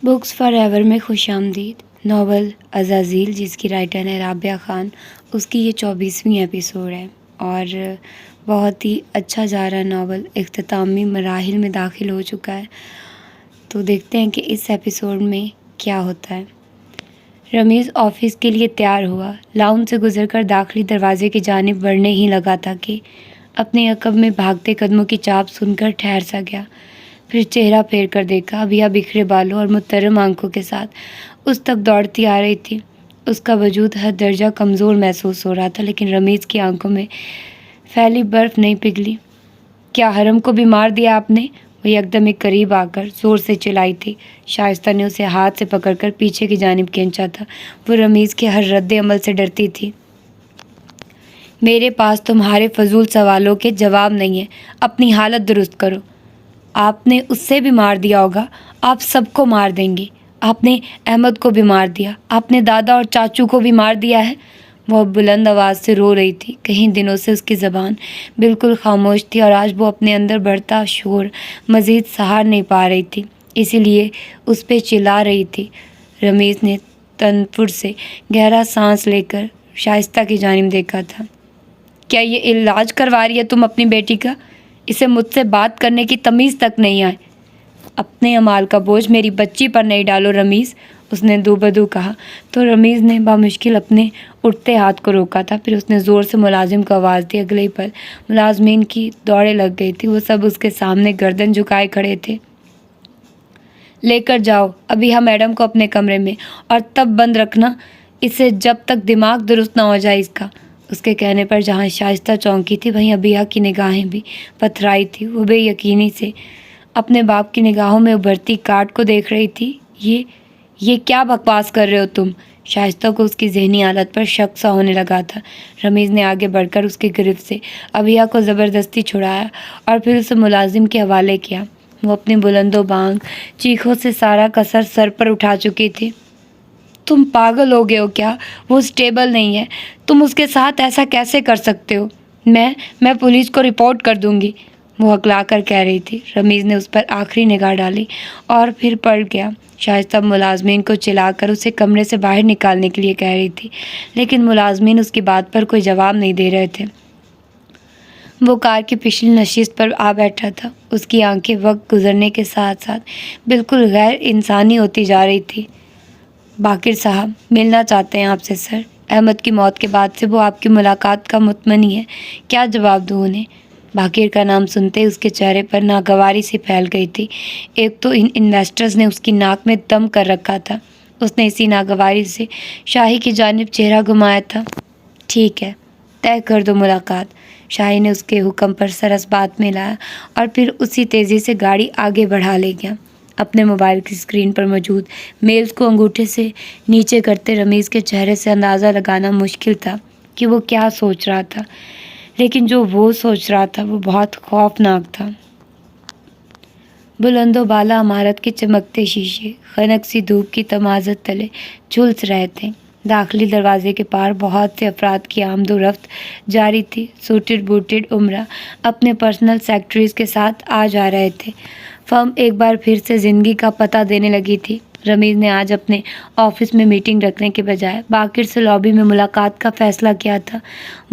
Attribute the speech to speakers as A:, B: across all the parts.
A: Books for ever में खुश आमदीद। नावल अज़ाज़ील, जिसकी राइटर है राबिया ख़ान, उसकी ये 24वीं एपिसोड है और बहुत ही अच्छा जा रहा नावल इख्तितामी मराहिल में दाखिल हो चुका है। तो देखते हैं कि इस एपिसोड में क्या होता है। रमीज़ ऑफिस के लिए तैयार हुआ। लाउंज से गुजरकर दाखिली दरवाजे की जानिब बढ़ने ही लगा था कि अपने अकब में भागते कदमों की चाप सुनकर ठहर सा गया। फिर चेहरा फेर कर देखा। अबिया बिखरे बालों और मुतर्रम आंखों के साथ उस तक दौड़ती आ रही थी। उसका वजूद हद दर्जा कमज़ोर महसूस हो रहा था, लेकिन रमीज़ की आंखों में फैली बर्फ़ नहीं पिघली। क्या हरम को भी मार दिया आपने? वो एकदम एक करीब आकर ज़ोर से चिल्लाई थी। शाइस्ता ने उसे हाथ से पकड़कर पीछे की जानिब खींचा था। वो रमीज़ के हर रद्द अमल से डरती थी। मेरे पास तुम्हारे फजूल सवालों के जवाब नहीं है। अपनी हालत दुरुस्त करो। आपने उससे भी मार दिया होगा। आप सबको मार देंगे। आपने अहमद को भी मार दिया। आपने दादा और चाचू को भी मार दिया है। वो बुलंद आवाज़ से रो रही थी। कई दिनों से उसकी ज़बान बिल्कुल खामोश थी और आज वो अपने अंदर बढ़ता शोर मज़ीद सहार नहीं पा रही थी, इसीलिए उस पर चिल्ला रही थी। रमीज़ ने तनपुर से गहरा सांस लेकर शाइस्ता की जानिब देखा था। क्या ये इलाज करवा रही है तुम अपनी बेटी का? इसे मुझसे बात करने की तमीज़ तक नहीं आए। अपने अमाल का बोझ मेरी बच्ची पर नहीं डालो रमीज़, उसने दूबदू कहा। तो रमीज़ ने बामुश्किल अपने उठते हाथ को रोका था। फिर उसने ज़ोर से मुलाजिम को आवाज़ दी। अगले ही पल मुलाजमीन की दौड़े लग गई थी। वो सब उसके सामने गर्दन झुकाए खड़े थे। लेकर जाओ अबिया मैडम को अपने कमरे में, और तब बंद रखना इसे जब तक दिमाग दुरुस्त ना हो जाए इसका। उसके कहने पर जहाँ शाइस्ता चौंकी थी, वहीं अबिया की निगाहें भी पथराई थी। वो बेयकीनी से अपने बाप की निगाहों में उभरती काट को देख रही थी। ये क्या बकवास कर रहे हो तुम? शाइस्ता को उसकी ज़हनी हालत पर शक सा होने लगा था। रमीज़ ने आगे बढ़कर उसकी गिरफ्त से अबिया को ज़बरदस्ती छुड़ाया और फिर उसे मुलाजिम के हवाले किया। वो अपनी बुलंदो बांग चीखों से सारा कसर सर पर उठा चुकी थी। तुम पागल हो गए हो क्या? वो स्टेबल नहीं है। तुम उसके साथ ऐसा कैसे कर सकते हो? मैं पुलिस को रिपोर्ट कर दूंगी, वो हकला कर कह रही थी। रमीज़ ने उस पर आखिरी निगाह डाली और फिर पलट गया। शाइस्ता मुलाजमीन को चिल्लाकर उसे कमरे से बाहर निकालने के लिए कह रही थी, लेकिन मुलाजमीन उसकी बात पर कोई जवाब नहीं दे रहे थे। वो कार की पिछली नशिस्त पर आ बैठा था। उसकी आंखें वक्त गुजरने के साथ साथ बिल्कुल गैर इंसानी होती जा रही थी। बाकिर साहब मिलना चाहते हैं आपसे सर। अहमद की मौत के बाद से वो आपकी मुलाकात का मुतमनी है। क्या जवाब दूँ उन्हें? बाकिर का नाम सुनते ही उसके चेहरे पर नागवारी सी फैल गई थी। एक तो इन इन्वेस्टर्स ने उसकी नाक में दम कर रखा था। उसने इसी नागवारी से शाही की जानिब चेहरा घुमाया था। ठीक है, तय कर दो मुलाकात। शाही ने उसके हुक्म पर सरस बात में लाया और फिर उसी तेज़ी से गाड़ी आगे बढ़ा ले गया। अपने मोबाइल की स्क्रीन पर मौजूद मेल्स को अंगूठे से नीचे करते रमीज़ के चेहरे से अंदाज़ा लगाना मुश्किल था कि वो क्या सोच रहा था, लेकिन जो वो सोच रहा था वो बहुत खौफनाक था। बुलंदो बाला इमारत के चमकते शीशे खनक सी धूप की तमाज़त तले झुलस रहे थे। दाखिली दरवाजे के पार बहुत से अफराद की आमदोरफ्त जारी थी। सूटेड बूटेड उम्रा अपने पर्सनल सेक्रेटरीज के साथ आ जा रहे थे। फर्म एक बार फिर से ज़िंदगी का पता देने लगी थी। रमीज़ ने आज अपने ऑफिस में मीटिंग रखने के बजाय बाकिर से लॉबी में मुलाकात का फ़ैसला किया था।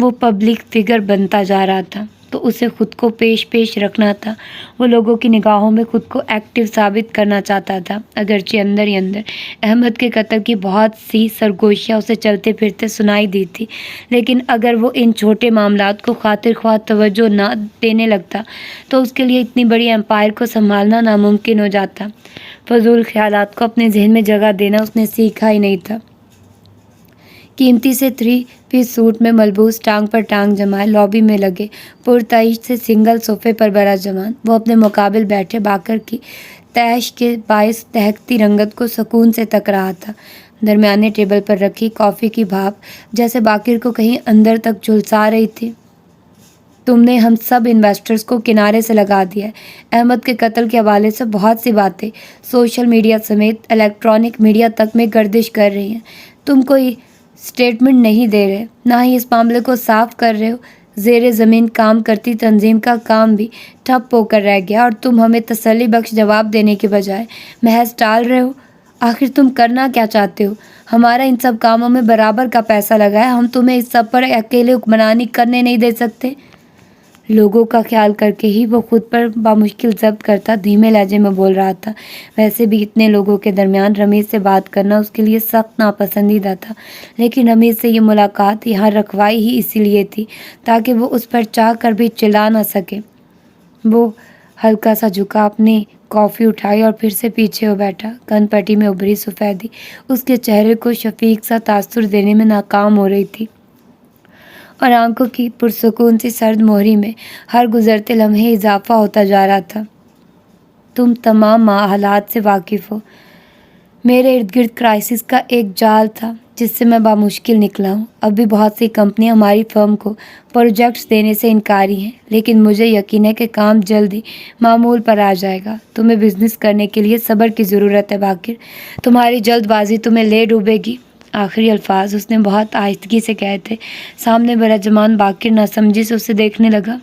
A: वो पब्लिक फिगर बनता जा रहा था, तो उसे खुद को पेश रखना था। वो लोगों की निगाहों में खुद को एक्टिव साबित करना चाहता था। अगरचे अंदर ही अंदर अहमद के कत्ल की बहुत सी सरगोशियाँ उसे चलते फिरते सुनाई दी थी, लेकिन अगर वो इन छोटे मामलात को खातिर ख्वाह तवज्जो ना देने लगता तो उसके लिए इतनी बड़ी एम्पायर को संभालना नामुमकिन हो जाता। फजूल ख्यालात को अपने जहन में जगह देना उसने सीखा ही नहीं था। कीमती से 3 पीस सूट में मलबूस टांग पर टांग जमाए लॉबी में लगे पुरताइश से सिंगल सोफे पर बड़ा जवान वो अपने मुकाबिल बैठे बाकर की तैश के बायस दहकती रंगत को सुकून से तक रहा था। दरमियाने टेबल पर रखी कॉफ़ी की भाप जैसे बाकिर को कहीं अंदर तक झुलसा रही थी। तुमने हम सब इन्वेस्टर्स को किनारे से लगा दिया है। अहमद के कत्ल के हवाले से बहुत सी बातें सोशल मीडिया समेत इलेक्ट्रॉनिक मीडिया तक में गर्दिश कर रही हैं। तुम कोई स्टेटमेंट नहीं दे रहे, ना ही इस मामले को साफ कर रहे हो। ज़ेरे ज़मीन काम करती तंजीम का काम भी ठप होकर रह गया और तुम हमें तसल्ली बख्श जवाब देने के बजाय महज टाल रहे हो। आखिर तुम करना क्या चाहते हो? हमारा इन सब कामों में बराबर का पैसा लगा है, हम तुम्हें इस सब पर अकेले हुक्मरानी करने नहीं दे सकते। लोगों का ख्याल करके ही वो खुद पर बामुश्किल ज़ब्त करता धीमे लहजे में बोल रहा था। वैसे भी इतने लोगों के दरमियान रमेश से बात करना उसके लिए सख्त नापसंदीदा था, लेकिन रमेश से ये मुलाकात यहाँ रखवाई ही इसीलिए थी ताकि वो उस पर चाह कर भी चिल्ला ना सके। वो हल्का सा झुका, अपनी कॉफ़ी उठाई और फिर से पीछे हो बैठा। कनपट्टी में उभरी सफ़ेदी उसके चेहरे को शफीक सा तासुर देने में नाकाम हो रही थी और आंखों की पुरसुकून सी सर्द मोहरी में हर गुजरते लम्हे इजाफा होता जा रहा था। तुम तमाम हालात से वाकिफ़ हो। मेरे इर्द गिर्द क्राइसिस का एक जाल था जिससे मैं बामुश्किल निकला हूँ। अब भी बहुत सी कंपनियाँ हमारी फर्म को प्रोजेक्ट्स देने से इनकारी हैं, लेकिन मुझे यकीन है कि काम जल्दी मामूल पर आ जाएगा। तुम्हें बिजनेस करने के लिए सब्र की ज़रूरत है बाकिर, तुम्हारी जल्दबाजी तुम्हें ले डूबेगी। आखिरी अल्फाज उसने बहुत आहिस्तगी से कहे थे। सामने बराजमान बाकिर नासमझी से उसे देखने लगा।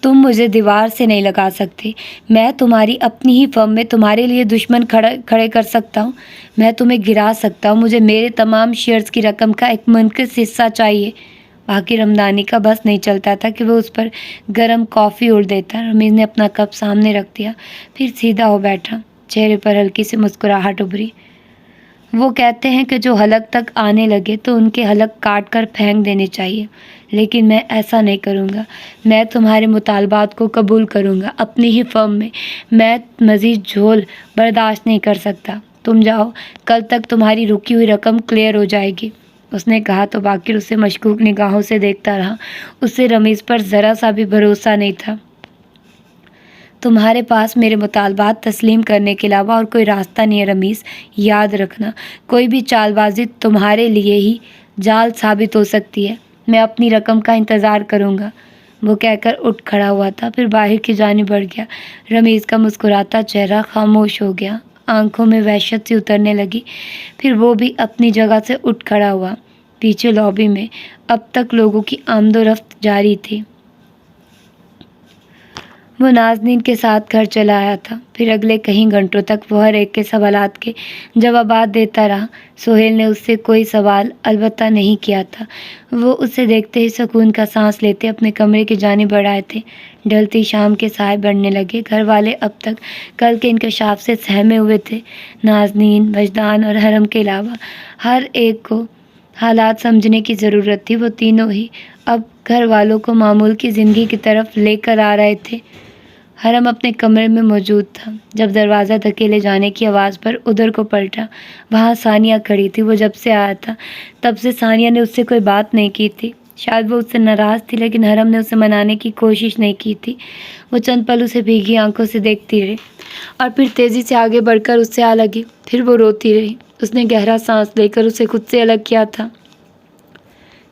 A: तुम मुझे दीवार से नहीं लगा सकते। मैं तुम्हारी अपनी ही फर्म में तुम्हारे लिए दुश्मन खड़े कर सकता हूँ। मैं तुम्हें गिरा सकता हूँ। मुझे मेरे तमाम शेयर्स की रकम का एक मुनक़िस हिस्सा चाहिए। बाकिर हमदानी का बस नहीं चलता था कि वो उस पर गर्म कॉफ़ी उड़ देता। रमीज़ ने अपना कप सामने रख दिया, फिर सीधा हो बैठा। चेहरे पर हल्की सी मुस्कुराहट उभरी। वो कहते हैं कि जो हलक तक आने लगे तो उनके हलक काट कर फेंक देने चाहिए, लेकिन मैं ऐसा नहीं करूँगा। मैं तुम्हारे मुतालबात को कबूल करूँगा अपनी ही फर्म में। मैं मज़ीद झोल बर्दाश्त नहीं कर सकता। तुम जाओ, कल तक तुम्हारी रुकी हुई रकम क्लियर हो जाएगी। उसने कहा तो बाकिर उसे मशकूक निगाहों से देखता रहा। उससे रमीज़ पर ज़रा सा भी भरोसा नहीं था। तुम्हारे पास मेरे मुतालबात तस्लीम करने के अलावा और कोई रास्ता नहीं है रमीज़। याद रखना, कोई भी चालबाजी तुम्हारे लिए ही जाल साबित हो सकती है। मैं अपनी रकम का इंतज़ार करूँगा। वो कहकर उठ खड़ा हुआ था, फिर बाहर की जानिब बढ़ गया। रमीज़ का मुस्कुराता चेहरा खामोश हो गया, आंखों में वहशत सी उतरने लगी। फिर वो भी अपनी जगह से उठ खड़ा हुआ। पीछे लॉबी में अब तक लोगों की आमदोरफ्त जारी थी। वो नाज़नीन के साथ घर चला आया था। फिर अगले कई घंटों तक वो हर एक के सवालात के जवाबात देता रहा। सोहेल ने उससे कोई सवाल अलबत्ता नहीं किया था। वो उसे देखते ही सुकून का सांस लेते अपने कमरे की जानिब बढ़ाए थे। ढलती शाम के साए बढ़ने लगे। घर वाले अब तक कल के इंकशाफ से सहमे हुए थे। नाज़नीन, वजदान और हरम के अलावा हर एक को हालात समझने की ज़रूरत थी। वो तीनों ही अब घर वालों को मामूल की ज़िंदगी की तरफ लेकर आ रहे थे। हरम अपने कमरे में मौजूद था। जब दरवाज़ा धकेले जाने की आवाज़ पर उधर को पलटा, वहाँ सानिया खड़ी थी। वो जब से आया था तब से सानिया ने उससे कोई बात नहीं की थी। शायद वो उससे नाराज़ थी, लेकिन हरम ने उसे मनाने की कोशिश नहीं की थी। वो चंद पल उसे भीगी आंखों से देखती रही और फिर तेज़ी से आगे बढ़कर उससे आ लगी। फिर वो रोती रही। उसने गहरा सांस लेकर उसे खुद से अलग किया था।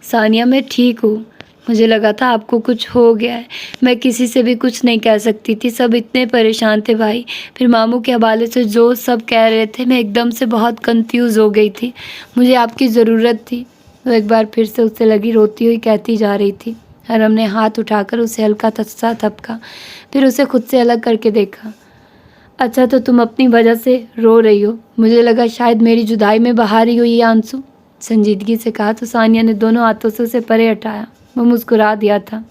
A: सानिया, मैं ठीक हूँ। मुझे लगा था आपको कुछ हो गया है। मैं किसी से भी कुछ नहीं कह सकती थी। सब इतने परेशान थे भाई। फिर मामू के हवाले से जो सब कह रहे थे, मैं एकदम से बहुत कंफ्यूज हो गई थी। मुझे आपकी ज़रूरत थी। वो एक बार फिर से उससे लगी रोती हुई कहती जा रही थी। हरम ने हाथ उठाकर उसे हल्का सा थपका, फिर उसे खुद से अलग करके देखा। अच्छा, तो तुम अपनी वजह से रो रही हो। मुझे लगा शायद मेरी जुदाई में बहा रही हो ये आंसू। संजीदगी से कहा तो सानिया ने दोनों हाथों से उसे परे हटाया। वो मुस्कुरा दिया था।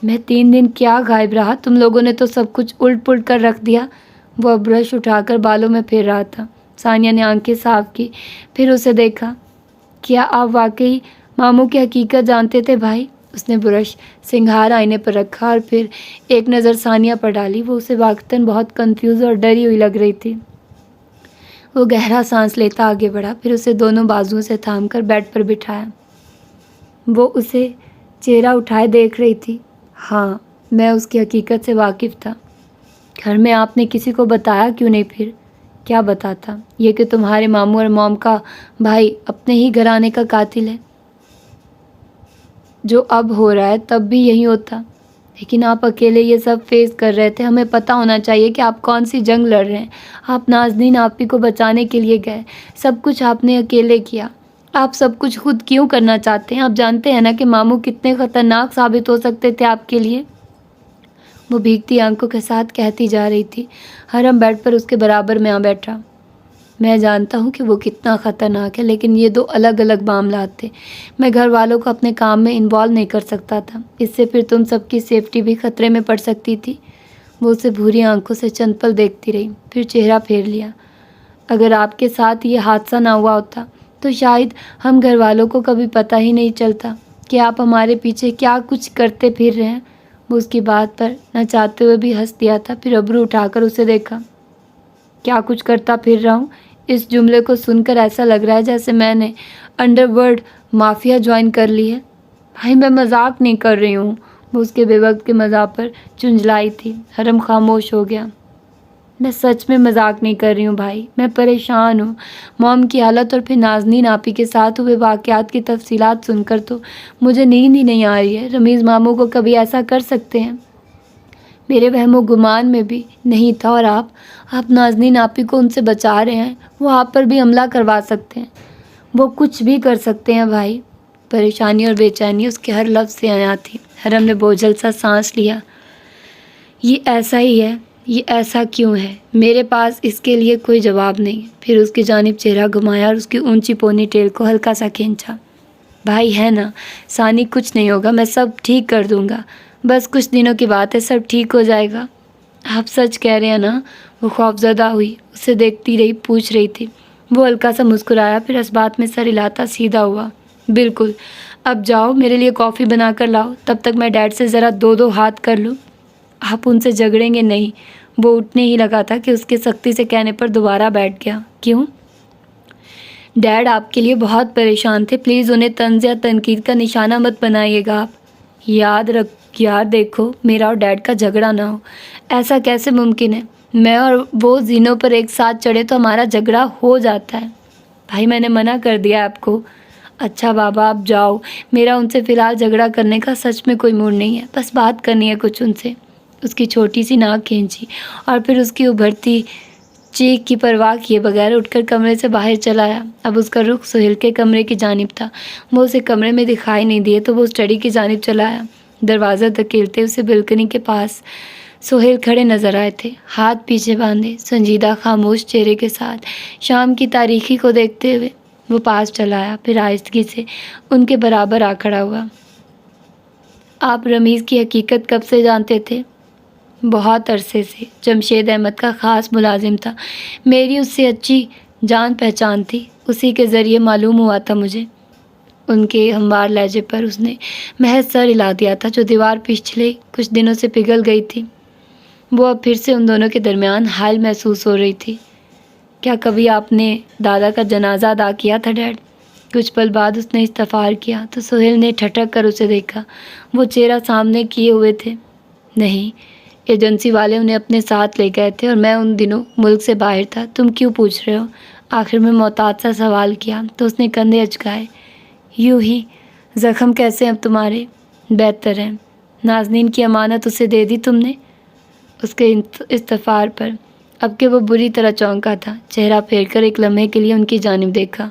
A: मैं 3 दिन क्या गायब रहा? तुम लोगों ने तो सब कुछ उलट पुलट कर रख दिया। वो अब ब्रश उठाकर बालों में फेर रहा था। सानिया ने आंखें साफ की, फिर उसे देखा। क्या आप वाकई मामू की हकीकत जानते थे भाई? उसने ब्रश सिंगार आईने पर रखा और फिर एक नज़र सानिया पर डाली। वो उसे वाकई बहुत कंफ्यूज और डरी हुई लग रही थी। वो गहरा सांस लेता आगे बढ़ा, फिर उसे दोनों बाजुओं से थामकर बेड पर बिठाया। वो उसे चेहरा उठाए देख रही थी। हाँ, मैं उसकी हकीकत से वाकिफ़ था। घर में आपने किसी को बताया क्यों नहीं? फिर क्या बताता? ये कि तुम्हारे मामू और मॉम का भाई अपने ही घराने का कातिल है। जो अब हो रहा है तब भी यही होता, लेकिन आप अकेले ये सब फेस कर रहे थे। हमें पता होना चाहिए कि आप कौन सी जंग लड़ रहे हैं। आप नाज़नीन आपी को बचाने के लिए गए। सब कुछ आपने अकेले किया। आप सब कुछ खुद क्यों करना चाहते हैं? आप जानते हैं ना कि मामू कितने ख़तरनाक साबित हो सकते थे आपके लिए। वो भीगती आंखों के साथ कहती जा रही थी। हरम बेड पर उसके बराबर में आ बैठा। मैं जानता हूँ कि वो कितना ख़तरनाक है, लेकिन ये दो अलग अलग मामलात थे। मैं घर वालों को अपने काम में इन्वॉल्व नहीं कर सकता था, इससे फिर तुम सबकी सेफ्टी भी खतरे में पड़ सकती थी। वो उसे भूरी आंखों से चंद पल देखती रही, फिर चेहरा फेर लिया। अगर आपके साथ ये हादसा ना हुआ होता तो शायद हम घर वालों को कभी पता ही नहीं चलता कि आप हमारे पीछे क्या कुछ करते फिर रहे हैं। वो उसकी बात पर न चाहते हुए भी हंस दिया था, फिर अब्रू उठाकर उसे देखा। क्या कुछ करता फिर रहा हूँ? इस जुमले को सुनकर ऐसा लग रहा है जैसे मैंने अंडरवर्ल्ड माफिया ज्वाइन कर ली है। भाई मैं मजाक नहीं कर रही हूँ। वो उसके बेवक्त के मजाक पर चुंझलाई थी। हरम खामोश हो गया। मैं सच में मजाक नहीं कर रही हूँ भाई, मैं परेशान हूँ। मॉम की हालत और फिर नाज़नीन आपी के साथ हुए वाक़यात की तफसीलात सुनकर तो मुझे नींद ही नहीं आ रही है। रमीज़ मामू को कभी ऐसा कर सकते हैं? मेरे वहमो गुमान में भी नहीं था। और आप नाज़नीन आपी को उनसे बचा रहे हैं। वो आप पर भी हमला करवा सकते हैं, वो कुछ भी कर सकते हैं भाई। परेशानी और बेचैनी उसके हर लफ्ज़ से आया थी। हरम ने बोझल सा सांस लिया। ये ऐसा ही है, ये ऐसा क्यों है? मेरे पास इसके लिए कोई जवाब नहीं। फिर उसकी जानिब चेहरा घुमाया और उसकी ऊंची पोनी टेल को हल्का सा खींचा। भाई है ना, सानी कुछ नहीं होगा, मैं सब ठीक कर दूंगा। बस कुछ दिनों की बात है, सब ठीक हो जाएगा। आप सच कह रहे हैं ना? वो खौफजदा हुई, उसे देखती रही, पूछ रही थी। वो हल्का सा मुस्कुराया, फिर इस बात में सर हिलाता सीधा हुआ। बिल्कुल। अब जाओ, मेरे लिए कॉफ़ी बना कर लाओ, तब तक मैं डैड से ज़रा दो हाथ कर लूँ। आप उनसे झगड़ेंगे नहीं? वो उठने ही लगा था कि उसके सख्ती से कहने पर दोबारा बैठ गया। क्यों? डैड आपके लिए बहुत परेशान थे, प्लीज़ उन्हें तंज़ या तनकीद का निशाना मत बनाइएगा आप। यार देखो, मेरा और डैड का झगड़ा ना हो, ऐसा कैसे मुमकिन है? मैं और वो ज़ीनों पर एक साथ चढ़े तो हमारा झगड़ा हो जाता है। भाई मैंने मना कर दिया आपको। अच्छा बाबा आप जाओ, मेरा उनसे फ़िलहाल झगड़ा करने का सच में कोई मूड नहीं है, बस बात करनी है कुछ उनसे। उसकी छोटी सी नाक खींची और फिर उसकी उभरती चीख की परवाह किए बगैर उठकर कमरे से बाहर चला आया। अब उसका रुख सुहेल के कमरे की जानिब था। वो उसे कमरे में दिखाई नहीं दिए तो वो स्टडी की जानिब चला आया। दरवाज़ा धकेलते उसे बालकनी के पास सुहेल खड़े नजर आए थे, हाथ पीछे बांधे, संजीदा खामोश चेहरे के साथ। शाम की तारीकी को देखते हुए वो पास चला आया, फिर आहिस्तगी से उनके बराबर आ खड़ा हुआ। आप रमीज़ की हकीकत कब से जानते थे? बहुत अरसे से। जमशेद अहमद का ख़ास मुलाजिम था, मेरी उससे अच्छी जान पहचान थी, उसी के ज़रिए मालूम हुआ था मुझे। उनके हमवार लहजे पर उसने महज सर हिला दिया था, जो दीवार पिछले कुछ दिनों से पिघल गई थी। वो अब फिर से उन दोनों के दरमियान हाल महसूस हो रही थी। क्या कभी आपने दादा का जनाजा अदा किया था डैड? कुछ पल बाद उसने इस्तफार किया तो सुहेल ने ठटक कर उसे देखा। वो चेहरा सामने किए हुए थे। नहीं, एजेंसी वाले उन्हें अपने साथ ले गए थे और मैं उन दिनों मुल्क से बाहर था। तुम क्यों पूछ रहे हो? आखिर में मोहताज सा सवाल किया तो उसने कंधे अचकाए। यूं ही। ज़ख्म कैसे हैं अब तुम्हारे? बेहतर हैं। नाज़नीन की अमानत उसे दे दी तुमने? उसके इस्तफार पर अब कि वो बुरी तरह चौंका था। चेहरा फेर कर एक लम्हे के लिए उनकी जानिब देखा।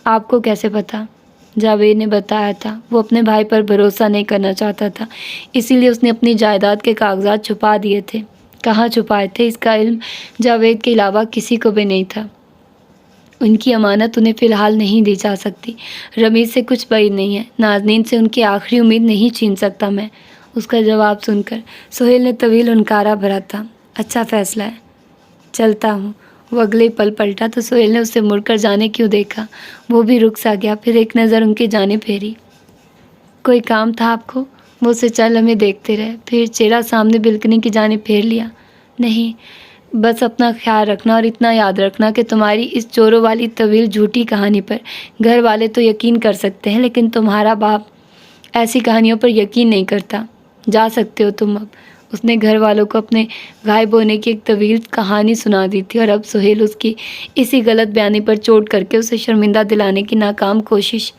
A: आपको कैसे पता? जावेद ने बताया था। वो अपने भाई पर भरोसा नहीं करना चाहता था, इसीलिए उसने अपनी जायदाद के कागजात छुपा दिए थे। कहाँ छुपाए थे, इसका इल्म जावेद के अलावा किसी को भी नहीं था। उनकी अमानत उन्हें फ़िलहाल नहीं दी जा सकती। रमीज़ से कुछ बैद नहीं है, नाज़नीन से उनकी आखिरी उम्मीद नहीं छीन सकता मैं। उसका जवाब सुनकर सुहेल ने तवील हुनकारा भरा था। अच्छा फ़ैसला है, चलता हूँ। वो अगले पल पलटा तो सुहेल ने उसे मुड़कर जाने क्यों देखा। वो भी रुक सा गया, फिर एक नज़र उनकी जाने फेरी। कोई काम था आपको? वो उसे चल हमें देखते रहे, फिर चेहरा सामने बालकनी की जानिब फेर लिया। नहीं, बस अपना ख्याल रखना और इतना याद रखना कि तुम्हारी इस चोरों वाली तवील झूठी कहानी पर घर वाले तो यकीन कर सकते हैं, लेकिन तुम्हारा बाप ऐसी कहानियों पर यकीन नहीं करता। जा सकते हो तुम अब। उसने घर वालों को अपने गायब होने की एक तवील कहानी सुना दी थी और अब सुहेल उसकी इसी गलत बयानी पर चोट करके उसे शर्मिंदा दिलाने की नाकाम कोशिश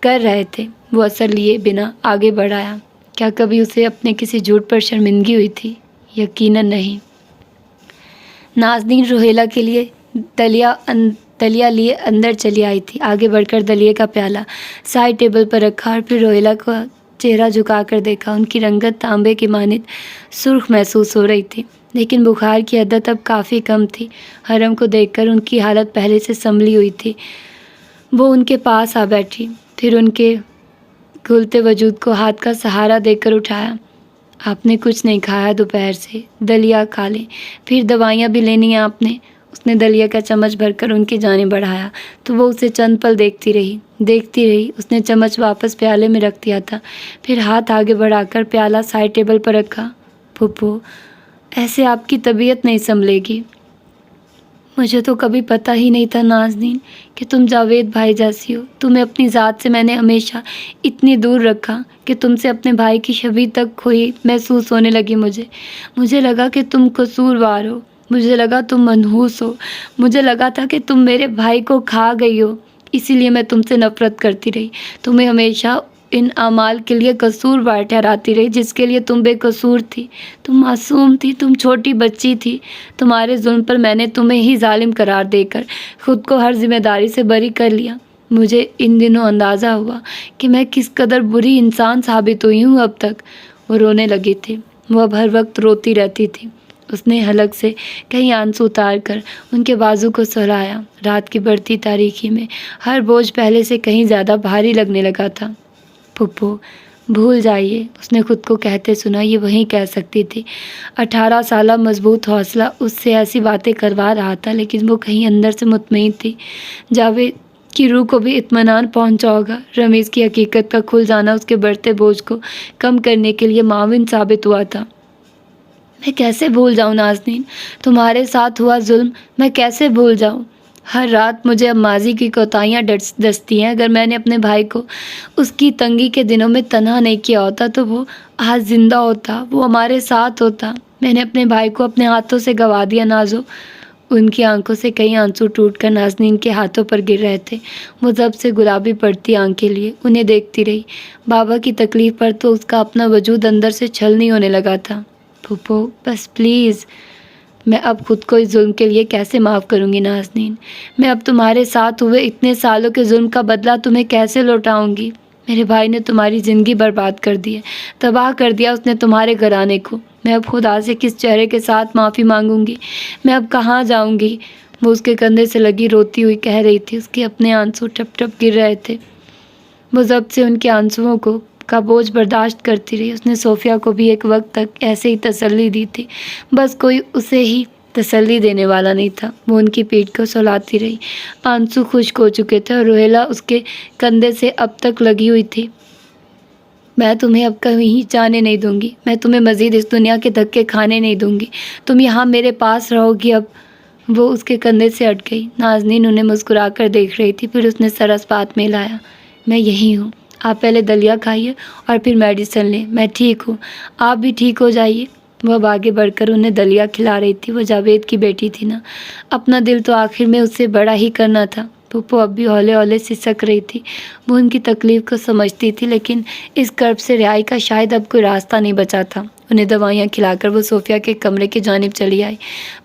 A: कर रहे थे। वो असर लिए बिना आगे बढ़ाया। क्या कभी उसे अपने किसी झूठ पर शर्मिंदगी हुई थी? यकीनन नहीं। नाज़नीन रोहेला के लिए दलिया लिए अंदर चली आई थी। आगे बढ़कर दलिए का प्याला साइड टेबल पर रखा और फिर रोहेला को चेहरा झुका कर देखा। उनकी रंगत तांबे की मानित सुर्ख महसूस हो रही थी, लेकिन बुखार की हद्दत अब काफ़ी कम थी। हरम को देखकर उनकी हालत पहले से संभली हुई थी। वो उनके पास आ बैठी, फिर उनके घुलते वजूद को हाथ का सहारा देकर उठाया। आपने कुछ नहीं खाया दोपहर से, दलिया खा लें, फिर दवाइयाँ भी लेनी है आपने। उसने दलिया का चम्मच भरकर उनकी जानिब बढ़ाया तो वो उसे चंद पल देखती रही। उसने चम्मच वापस प्याले में रख दिया था, फिर हाथ आगे बढ़ाकर प्याला साइड टेबल पर रखा। फूफो, ऐसे आपकी तबीयत नहीं संभलेगी। मुझे तो कभी पता ही नहीं था नाज़नीन कि तुम जावेद भाई जैसी हो। तुम्हें अपनी ज़ात से मैंने हमेशा इतनी दूर रखा कि तुमसे अपने भाई की छवि तक खोई महसूस होने लगी। मुझे लगा कि तुम कसूरवार हो, मुझे लगा तुम मनहूस हो, मुझे लगा था कि तुम मेरे भाई को खा गई हो। इसीलिए मैं तुमसे नफ़रत करती रही, तुम्हें हमेशा इन अमाल के लिए कसूरवार ठहराती रही जिसके लिए तुम बेकसूर थी। तुम मासूम थी, तुम छोटी बच्ची थी। तुम्हारे जुल्म पर मैंने तुम्हें ही जालिम करार देकर खुद को हर जिम्मेदारी से बरी कर लिया। मुझे इन दिनों अंदाज़ा हुआ कि मैं किस कदर बुरी इंसान साबित हुई हूँ अब तक। वो रोने लगी थी। वो अब हर वक्त रोती रहती थी। उसने हलक से कहीं आंसू उतार कर उनके बाजू को सहलाया। रात की बढ़ती तारीकी में हर बोझ पहले से कहीं ज़्यादा भारी लगने लगा था। फुप्पो, भूल जाइए, उसने खुद को कहते सुना। ये वहीं कह सकती थी। 18 साला मजबूत हौसला उससे ऐसी बातें करवा रहा था, लेकिन वो कहीं अंदर से मुतमईन थी। जावेद की रूह को भी इत्मीनान पहुंचा होगा। रमीज़ की हकीकत का खुल जाना उसके बढ़ते बोझ को कम करने के लिए माविन साबित हुआ था। मैं कैसे भूल जाऊं नाज़नीन, तुम्हारे साथ हुआ जुल्म मैं कैसे भूल जाऊं। हर रात मुझे अब माजी की कोताहियाँ डसती हैं। अगर मैंने अपने भाई को उसकी तंगी के दिनों में तन्हा नहीं किया होता तो वो आज ज़िंदा होता, वो हमारे साथ होता। मैंने अपने भाई को अपने हाथों से गंवा दिया नाज़ो। उनकी आंखों से कई आंसू टूटकर नाज़नीन के हाथों पर गिर रहे थे। वो जब से गुलाबी पड़ती आंखें लिए उन्हें देखती रही। बाबा की तकलीफ़ पर तो उसका अपना वजूद अंदर से छल नहीं होने लगा था। फूफो, बस प्लीज़, मैं अब खुद को इस जुल्म के लिए कैसे माफ़ करूँगी नाज़नीन। मैं अब तुम्हारे साथ हुए इतने सालों के जुल्म का बदला तुम्हें कैसे लौटाऊँगी। मेरे भाई ने तुम्हारी ज़िंदगी बर्बाद कर दी है, तबाह कर दिया उसने तुम्हारे घराने को। मैं अब खुदा से किस चेहरे के साथ माफ़ी मांगूंगी। मैं अब कहाँ जाऊँगी। वो उसके कंधे से लगी रोती हुई कह रही थी। उसके अपने आंसू टप टप गिर रहे थे। वो जब से उनके आंसुओं का बोझ बर्दाश्त करती रही। उसने सोफिया को भी एक वक्त तक ऐसे ही तसल्ली दी थी, बस कोई उसे ही तसल्ली देने वाला नहीं था। वो उनकी पीठ को सुलाती रही। आंसू खुश्क हो चुके थे और रोहेला उसके कंधे से अब तक लगी हुई थी। मैं तुम्हें अब कहीं जाने नहीं दूंगी। मैं तुम्हें मज़ीद इस दुनिया के धक्के खाने नहीं दूंगी। तुम यहाँ मेरे पास रहोगी अब। वो उसके कंधे से हट गई। नाज़नीन उन्हें मुस्कुरा कर देख रही थी। फिर उसने सर बात में लाया। मैं यही हूँ, आप पहले दलिया खाइए और फिर मेडिसिन लें। मैं ठीक हूँ, आप भी ठीक हो जाइए। वह अब आगे बढ़कर उन्हें दलिया खिला रही थी। वो जावेद की बेटी थी ना, अपना दिल तो आखिर में उससे बड़ा ही करना था। पप्पू अब भी हौले हौले सिसक रही थी। वो उनकी तकलीफ़ को समझती थी, लेकिन इस कर्ब से रिहाई का शायद अब कोई रास्ता नहीं बचा था। उन्हें दवाइयाँ खिलाकर वो सोफिया के कमरे की जानिब चली आई।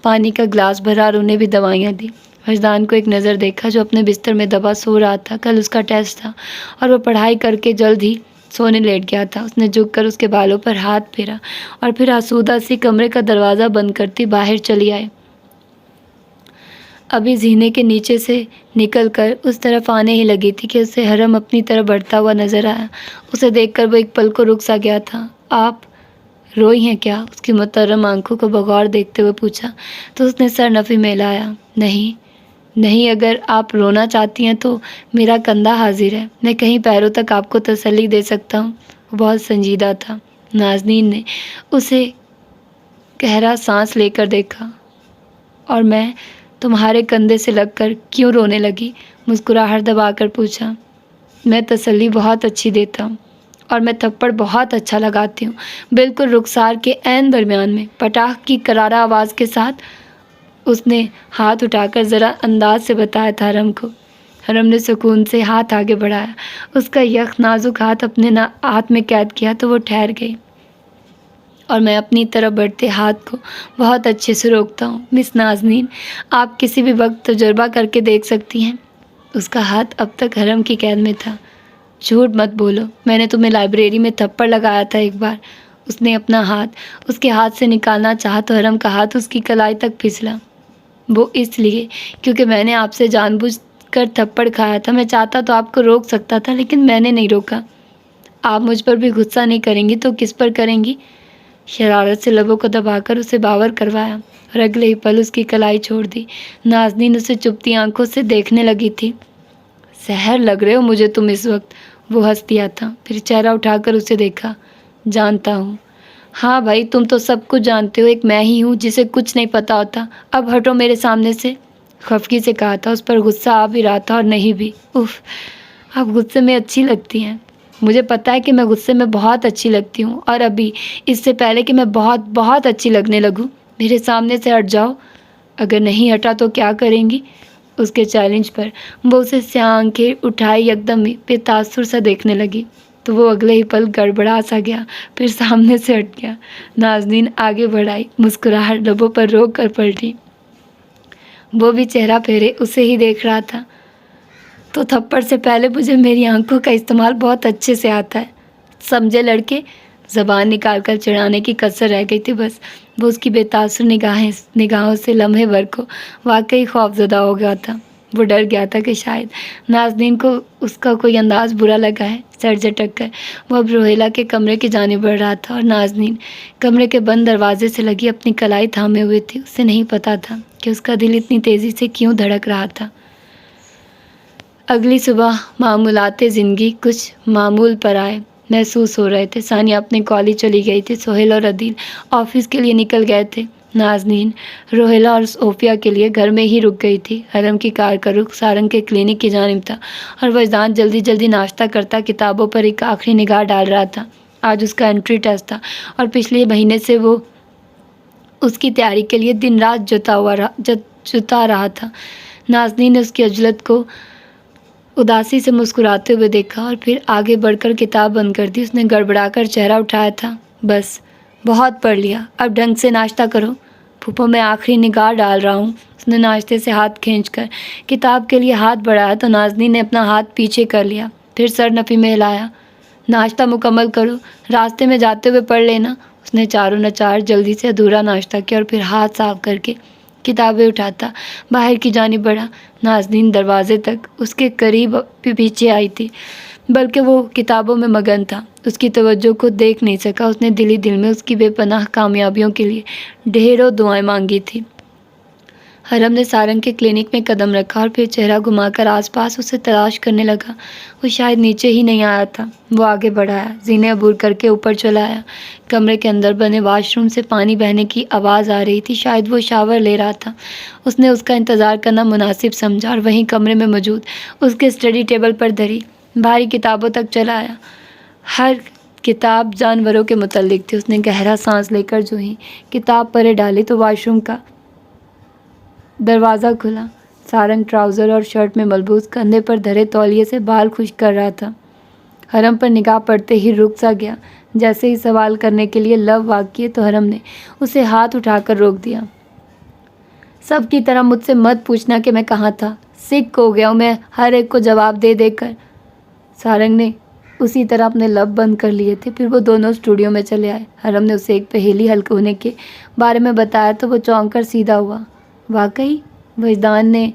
A: पानी का गिलास भरा और उन्हें भी दवाइयाँ दी। फरदान को एक नज़र देखा जो अपने बिस्तर में दबा सो रहा था। कल उसका टेस्ट था और वो पढ़ाई करके जल्द ही सोने लेट गया था। उसने झुककर उसके बालों पर हाथ फेरा और फिर आसूदा सी कमरे का दरवाज़ा बंद करती बाहर चली आई। अभी जीने के नीचे से निकलकर उस तरफ आने ही लगी थी कि उसे हरम अपनी तरफ बढ़ता हुआ नजर आया। उसे देखकर वो एक पल को रुक सा गया था। आप रोई हैं क्या? उसकी मुहतरम आंखों को बगौर देखते हुए पूछा तो उसने सर नफ़ी में हिलाया। नहीं, अगर आप रोना चाहती हैं तो मेरा कंधा हाजिर है। मैं कहीं पैरों तक आपको तसल्ली दे सकता हूँ। वो बहुत संजीदा था। नाज़नीन ने उसे गहरा सांस लेकर देखा। और मैं तुम्हारे कंधे से लगकर क्यों रोने लगी? मुस्कुराहट दबाकर पूछा। मैं तसल्ली बहुत अच्छी देता हूँ और मैं थप्पड़ बहुत अच्छा लगाती हूँ, बिल्कुल रुखसार के ऐन दरमियान में। पटाख की करारा आवाज़ के साथ उसने हाथ उठाकर ज़रा अंदाज से बताया था हरम को। हरम ने सुकून से हाथ आगे बढ़ाया। उसका यख नाजुक हाथ अपने हाथ में कैद किया तो वो ठहर गई। और मैं अपनी तरफ बढ़ते हाथ को बहुत अच्छे से रोकता हूँ। मिस नाज़नीन, आप किसी भी वक्त तजुर्बा करके देख सकती हैं। उसका हाथ अब तक हरम की कैद में था। جھوٹ مت بولو، میں نے تمہیں لائبریری میں تھپڑ لگایا تھا ایک بار۔ اس نے اپنا ہاتھ اس کے ہاتھ سے نکالنا چاہا تو حرم کا ہاتھ اس کی کلائی تک پھسلا۔ وہ اس لیے کیونکہ میں نے آپ سے جان بوجھ کر تھپڑ کھایا تھا۔ میں چاہتا تو آپ کو روک سکتا تھا، لیکن میں نے نہیں روکا۔ آپ مجھ پر بھی غصہ نہیں کریں گی تو کس پر کریں گی؟ شرارت سے لبوں کو دبا کر اسے باور کروایا اور اگلے ہی پل اس کی کلائی چھوڑ دی۔ نازنین اسے چپتی آنکھوں سے دیکھنے لگی تھی۔ سحر لگ رہے ہو مجھے تم اس وقت، وہ ہنس دیا تھا، پھر چہرہ اٹھا کر اسے دیکھا۔ جانتا ہوں۔ ہاں بھائی، تم تو سب کچھ جانتے ہو، ایک میں ہی ہوں جسے کچھ نہیں پتا ہوتا۔ اب ہٹو میرے سامنے سے، خفگی سے کہا تھا۔ اس پر غصہ آ بھی رہا تھا اور نہیں بھی۔ اف، آپ غصے میں اچھی لگتی ہیں۔ مجھے پتا ہے کہ میں غصے میں بہت اچھی لگتی ہوں، اور ابھی اس سے پہلے کہ میں بہت بہت اچھی لگنے لگوں، میرے سامنے سے ہٹ جاؤ۔ اگر نہیں ہٹا تو کیا کریں گی؟ اس کے چیلنج پر وہ اسے سیاہ آنکھیں اٹھائی یکدم ہی بے تاثر سا دیکھنے لگی تو وہ اگلے ہی پل گڑبڑا سا گیا، پھر سامنے سے ہٹ گیا۔ نازنین آگے بڑھائی، مسکراہٹ لبوں پر روک کر پلٹی۔ وہ بھی چہرہ پھیرے اسے ہی دیکھ رہا تھا۔ تو تھپڑ سے پہلے مجھے میری آنکھوں کا استعمال بہت اچھے سے آتا ہے، سمجھے لڑکے؟ زبان نکال کر چڑھانے کی کسر رہ گئی تھی بس۔ وہ اس کی بے تاثر نگاہوں سے لمحے بھر کو واقعی خوف زدہ ہو گیا تھا۔ وہ ڈر گیا تھا کہ شاید نازنین کو اس کا کوئی انداز برا لگا ہے۔ سر جھٹک کر وہ اب روہیلا کے کمرے کی جانب بڑھ رہا تھا اور نازنین کمرے کے بند دروازے سے لگی اپنی کلائی تھامے ہوئے تھی۔ اسے نہیں پتا تھا کہ اس کا دل اتنی تیزی سے کیوں دھڑک رہا تھا۔ اگلی صبح معمولات زندگی کچھ معمول پر آئے محسوس ہو رہے تھے۔ ثانیہ اپنے کالج چلی گئی تھی، سہیل اور عدیل آفس کے لیے نکل گئے تھے۔ نازنین روہیلا اور صوفیہ کے لیے گھر میں ہی رک گئی تھی۔ حرم کی کار کا رخ سارنگ کے کلینک کی جانب تھا اور وجدان جلدی جلدی ناشتہ کرتا کتابوں پر ایک آخری نگاہ ڈال رہا تھا۔ آج اس کا انٹری ٹیسٹ تھا اور پچھلے مہینے سے وہ اس کی تیاری کے لیے دن رات جتا رہا تھا۔ نازنین نے اس کی عجلت کو اداسی سے مسکراتے ہوئے دیکھا اور پھر آگے بڑھ کر کتاب بند کر دی۔ اس نے گڑبڑا کر چہرہ اٹھایا تھا۔ بس بہت پڑھ لیا، اب ڈھنگ سے ناشتہ کرو۔ پھوپھو میں آخری نگاہ ڈال رہا ہوں۔ اس نے ناشتے سے ہاتھ کھینچ کر کتاب کے لیے ہاتھ بڑھایا تو نازنین نے اپنا ہاتھ پیچھے کر لیا، پھر سر نفی میں ہلایا۔ ناشتہ مکمل کرو، راستے میں جاتے ہوئے پڑھ لینا۔ اس نے چاروں نچار جلدی سے ادھورا ناشتہ کیا اور پھر ہاتھ صاف کر کے کتابیں اٹھاتا باہر کی جانب بڑھا۔ نازنین دروازے تک اس کے قریب پیچھے آئی تھی، بلکہ وہ کتابوں میں مگن تھا، اس کی توجہ کو دیکھ نہیں سکا۔ اس نے دل ہی دل میں اس کی بے پناہ کامیابیوں کے لیے ڈھیروں دعائیں مانگی تھی۔ حرم نے سارنگ کے کلینک میں قدم رکھا اور پھر چہرہ گھما کر آس پاس اسے تلاش کرنے لگا۔ وہ شاید نیچے ہی نہیں آیا تھا۔ وہ آگے بڑھایا، زینے عبور کر کے اوپر چلا آیا۔ کمرے کے اندر بنے واش روم سے پانی بہنے کی آواز آ رہی تھی، شاید وہ شاور لے رہا تھا۔ اس نے اس کا انتظار کرنا مناسب سمجھا اور وہیں کمرے میں موجود اس کے اسٹڈی ٹیبل پر دھری بھاری کتابوں تک چلا آیا۔ ہر کتاب جانوروں کے متعلق تھی۔ اس نے گہرا سانس لے کر جو ہی کتاب پرے ڈالی تو واش روم کا دروازہ کھلا۔ سارنگ ٹراؤزر اور شرٹ میں ملبوس کندھے پر دھرے تولیے سے بال خشک کر رہا تھا۔ حرم پر نگاہ پڑتے ہی رک سا گیا۔ جیسے ہی سوال کرنے کے لیے لب واق کیے تو حرم نے اسے ہاتھ اٹھا کر روک دیا۔ سب کی طرح مجھ سے مت پوچھنا کہ میں کہاں تھا، سک ہو گیا ہوں میں ہر ایک کو جواب دے دے کر۔ سارنگ نے اسی طرح اپنے لب بند کر لیے تھے۔ پھر وہ دونوں اسٹوڈیو میں چلے آئے۔ حرم نے اسے ایک پہیلی حل ہونے کے بارے میں بتایا تو وہ چونک کر سیدھا ہوا۔ واقعی؟ وجدان نے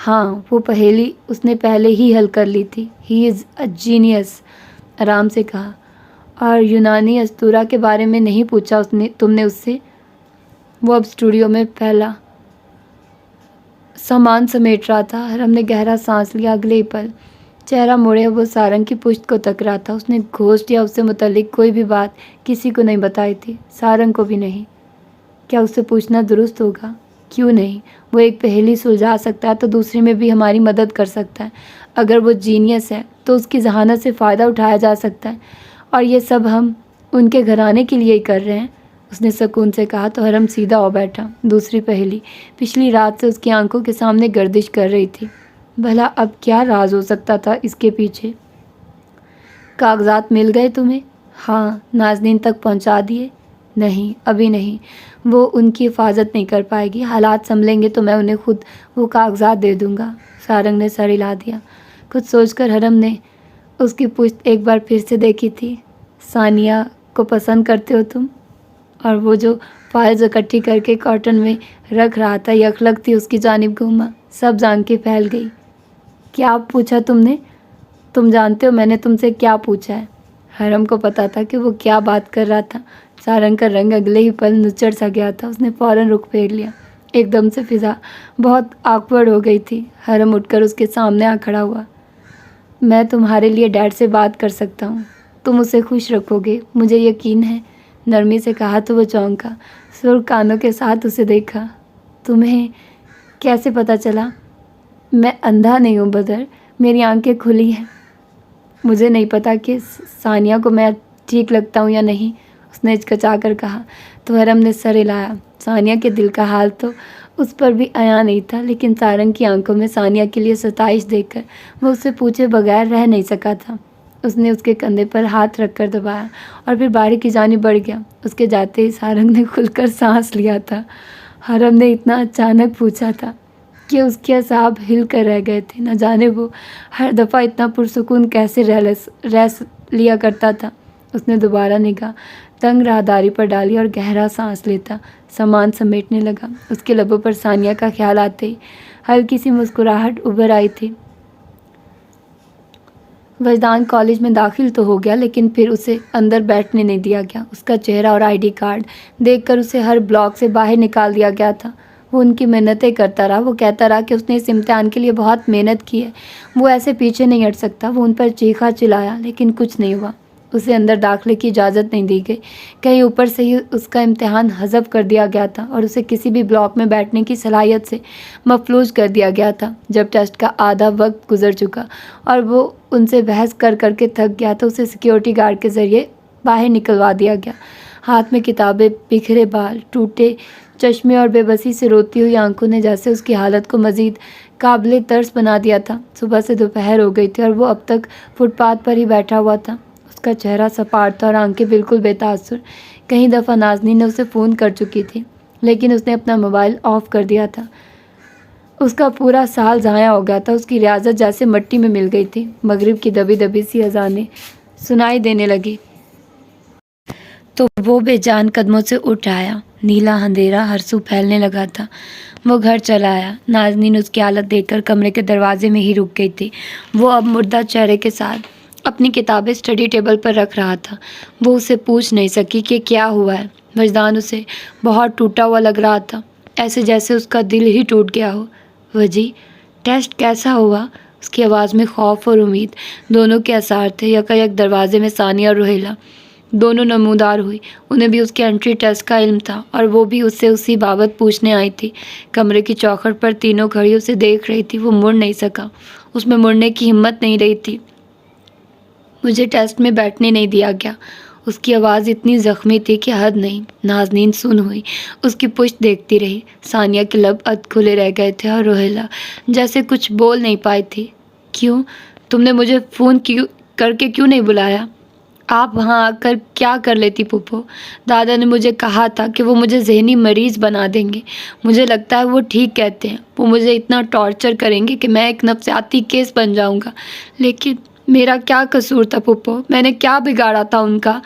A: ہاں، وہ پہیلی اس نے پہلے ہی حل کر لی تھی۔ ہی از اے جینیس، آرام سے کہا۔ اور یونانی اسطورہ کے بارے میں نہیں پوچھا تم نے اس سے؟ وہ اب اسٹوڈیو میں پھیلا سامان سمیٹ رہا تھا۔ حرم نے گہرا سانس لیا۔ اگلے ہی پل چہرہ موڑے وہ سارنگ کی پشت کو تک رہا تھا۔ اس نے گھوسٹ یا اس سے متعلق کوئی بھی بات کسی کو نہیں بتائی تھی، سارنگ کو بھی نہیں۔ کیا اس سے پوچھنا درست ہوگا؟ کیوں نہیں؟ وہ ایک پہیلی سلجھا سکتا ہے تو دوسری میں بھی ہماری مدد کر سکتا ہے۔ اگر وہ جینیس ہے تو اس کی ذہانت سے فائدہ اٹھایا جا سکتا ہے، اور یہ سب ہم ان کے گھرانے کے لیے ہی کر رہے ہیں، اس نے سکون سے کہا تو حرم سیدھا ہو بیٹھا۔ دوسری پہیلی پچھلی رات سے اس کی آنکھوں کے سامنے گردش کر رہی تھی۔ بھلا اب کیا راز ہو سکتا تھا اس کے پیچھے؟ کاغذات مل گئے تمہیں؟ ہاں۔ نازنین تک پہنچا دیے؟ نہیں، ابھی نہیں۔ وہ ان کی حفاظت نہیں کر پائے گی۔ حالات سنبھلیں گے تو میں انہیں خود وہ کاغذات دے دوں گا۔ سارنگ نے سر ہلا دیا۔ کچھ سوچ کر حرم نے اس کی پشت ایک بار پھر سے دیکھی تھی۔ ثانیہ کو پسند کرتے ہو تم؟ اور وہ جو فائلز اکٹھی کر کے کارٹن میں رکھ رہا تھا یکلگتی اس کی جانب گھوما۔ سب آنکھیں پھیل گئی۔ کیا پوچھا تم نے؟ تم جانتے ہو میں نے تم سے کیا پوچھا ہے؟ حرم کو پتا تھا کہ وہ کیا بات کر رہا تھا۔ سارنگ کا رنگ اگلے ہی پل نچڑ سا گیا تھا۔ اس نے فوراً رخ پھیر لیا۔ ایک دم سے فضا بہت آکورڈ ہو گئی تھی۔ حرم اٹھ کر اس کے سامنے آ کھڑا ہوا۔ میں تمہارے لیے ڈیڈ سے بات کر سکتا ہوں، تم اسے خوش رکھو گے، مجھے یقین ہے، نرمی سے کہا تو وہ چونکا۔ سرخ کانوں کے ساتھ اسے دیکھا۔ تمہیں کیسے پتہ چلا؟ میں اندھا نہیں ہوں بدر، میری آنکھیں کھلی ہیں۔ مجھے نہیں پتا کہ ثانیہ کو میں ٹھیک لگتا ہوں یا نہیں، اس نے ہچکچا کر کہا تو حرم نے سر ہلایا۔ ثانیہ کے دل کا حال تو اس پر بھی عیاں نہیں تھا، لیکن سارنگ کی آنکھوں میں ثانیہ کے لیے ستائش دیکھ کر وہ اس سے پوچھے بغیر رہ نہیں سکا تھا۔ اس نے اس کے کندھے پر ہاتھ رکھ کر دبایا اور پھر باڑی کی جانب بڑھ گیا۔ اس کے جاتے ہی سارنگ نے کھل کر سانس لیا تھا۔ حرم نے اتنا اچانک پوچھا تھا کہ اس کے اعصاب ہل کر رہ گئے تھے۔ نہ جانے وہ ہر دفعہ اتنا پرسکون کیسے رہ لیا کرتا تھا۔ اس نے دوبارہ نگاہ تنگ راہداری پر ڈالی اور گہرا سانس لیتا سامان سمیٹنے لگا۔ اس کے لبوں پر ثانیہ کا خیال آتے ہی ہلکی سی مسکراہٹ ابھر آئی تھی۔ وجدان کالج میں داخل تو ہو گیا، لیکن پھر اسے اندر بیٹھنے نہیں دیا گیا۔ اس کا چہرہ اور آئی ڈی کارڈ دیکھ کر اسے ہر بلاک سے باہر نکال دیا گیا تھا۔ وہ ان کی منتیں کرتا رہا، وہ کہتا رہا کہ اس نے اس امتحان کے لیے بہت محنت کی ہے، وہ ایسے پیچھے نہیں ہٹ سکتا۔ وہ ان پر چیخا چلایا، لیکن کچھ نہیں ہوا۔ اسے اندر داخلے کی اجازت نہیں دی گئی۔ کہیں اوپر سے ہی اس کا امتحان حذف کر دیا گیا تھا اور اسے کسی بھی بلاک میں بیٹھنے کی صلاحیت سے مفلوج کر دیا گیا تھا۔ جب ٹیسٹ کا آدھا وقت گزر چکا اور وہ ان سے بحث کر کر کے تھک گیا تو اسے سیکیورٹی گارڈ کے ذریعے باہر نکلوا دیا گیا۔ ہاتھ میں کتابیں، بکھرے بال، ٹوٹے چشمے اور بے بسی سے روتی ہوئی آنکھوں نے جیسے اس کی حالت کو مزید قابل ترس بنا دیا تھا۔ صبح سے دوپہر ہو گئی تھی اور وہ اب تک فٹ پاتھ پر ہی بیٹھا ہوا تھا۔ اس کا چہرہ سپاٹ تھا اور آنکھیں بالکل بے تاثر۔ کئی دفعہ نازنین نے اسے فون کر چکی تھی، لیکن اس نے اپنا موبائل آف کر دیا تھا۔ اس کا پورا سال ضائع ہو گیا تھا۔ اس کی ریاضت جیسے مٹی میں مل گئی تھی۔ مغرب کی دبی دبی سی اذانیں سنائی دینے لگی تو وہ بے جان قدموں سے اٹھ آیا۔ نیلا اندھیرا ہر سو پھیلنے لگا تھا۔ وہ گھر چلا آیا۔ نازنین اس کی حالت دیکھ کر کمرے کے دروازے میں ہی رک گئی تھی۔ وہ اب مردہ چہرے کے ساتھ اپنی کتابیں اسٹڈی ٹیبل پر رکھ رہا تھا۔ وہ اسے پوچھ نہیں سکی کہ کیا ہوا ہے۔ وجدان اسے بہت ٹوٹا ہوا لگ رہا تھا، ایسے جیسے اس کا دل ہی ٹوٹ گیا ہو۔ وجی، ٹیسٹ کیسا ہوا؟ اس کی آواز میں خوف اور امید دونوں کے اثار تھے۔ یکایک دروازے میں ثانیہ اور روہیلہ دونوں نمودار ہوئی۔ انہیں بھی اس کے انٹری ٹیسٹ کا علم تھا اور وہ بھی اس سے اسی بابت پوچھنے آئی تھی۔ کمرے کی چوکھٹ پر تینوں کھڑی اسے دیکھ رہی تھی۔ وہ مڑ نہیں سکا، اس میں مڑنے کی ہمت نہیں رہی تھی۔ مجھے ٹیسٹ میں بیٹھنے نہیں دیا گیا۔ اس کی آواز اتنی زخمی تھی کہ حد نہیں۔ نازنین سن ہوئی، اس کی پشت دیکھتی رہی۔ ثانیہ کے لب ادھ کھلے رہ گئے تھے اور روہیلہ جیسے کچھ بول نہیں پائی تھی۔ کیوں؟ تم نے مجھے فون کر کے کیوں نہیں بلایا؟ آپ وہاں آ کر کیا کر لیتی پھوپھو؟ دادا نے مجھے کہا تھا کہ وہ مجھے ذہنی مریض بنا دیں گے۔ مجھے لگتا ہے وہ ٹھیک کہتے ہیں۔ وہ مجھے اتنا ٹارچر کریں گے کہ میں ایک نفسیاتی کیس بن جاؤں گا۔ لیکن میرا کیا قصور تھا پھوپھو؟ میں نے کیا بگاڑا تھا ان کا؟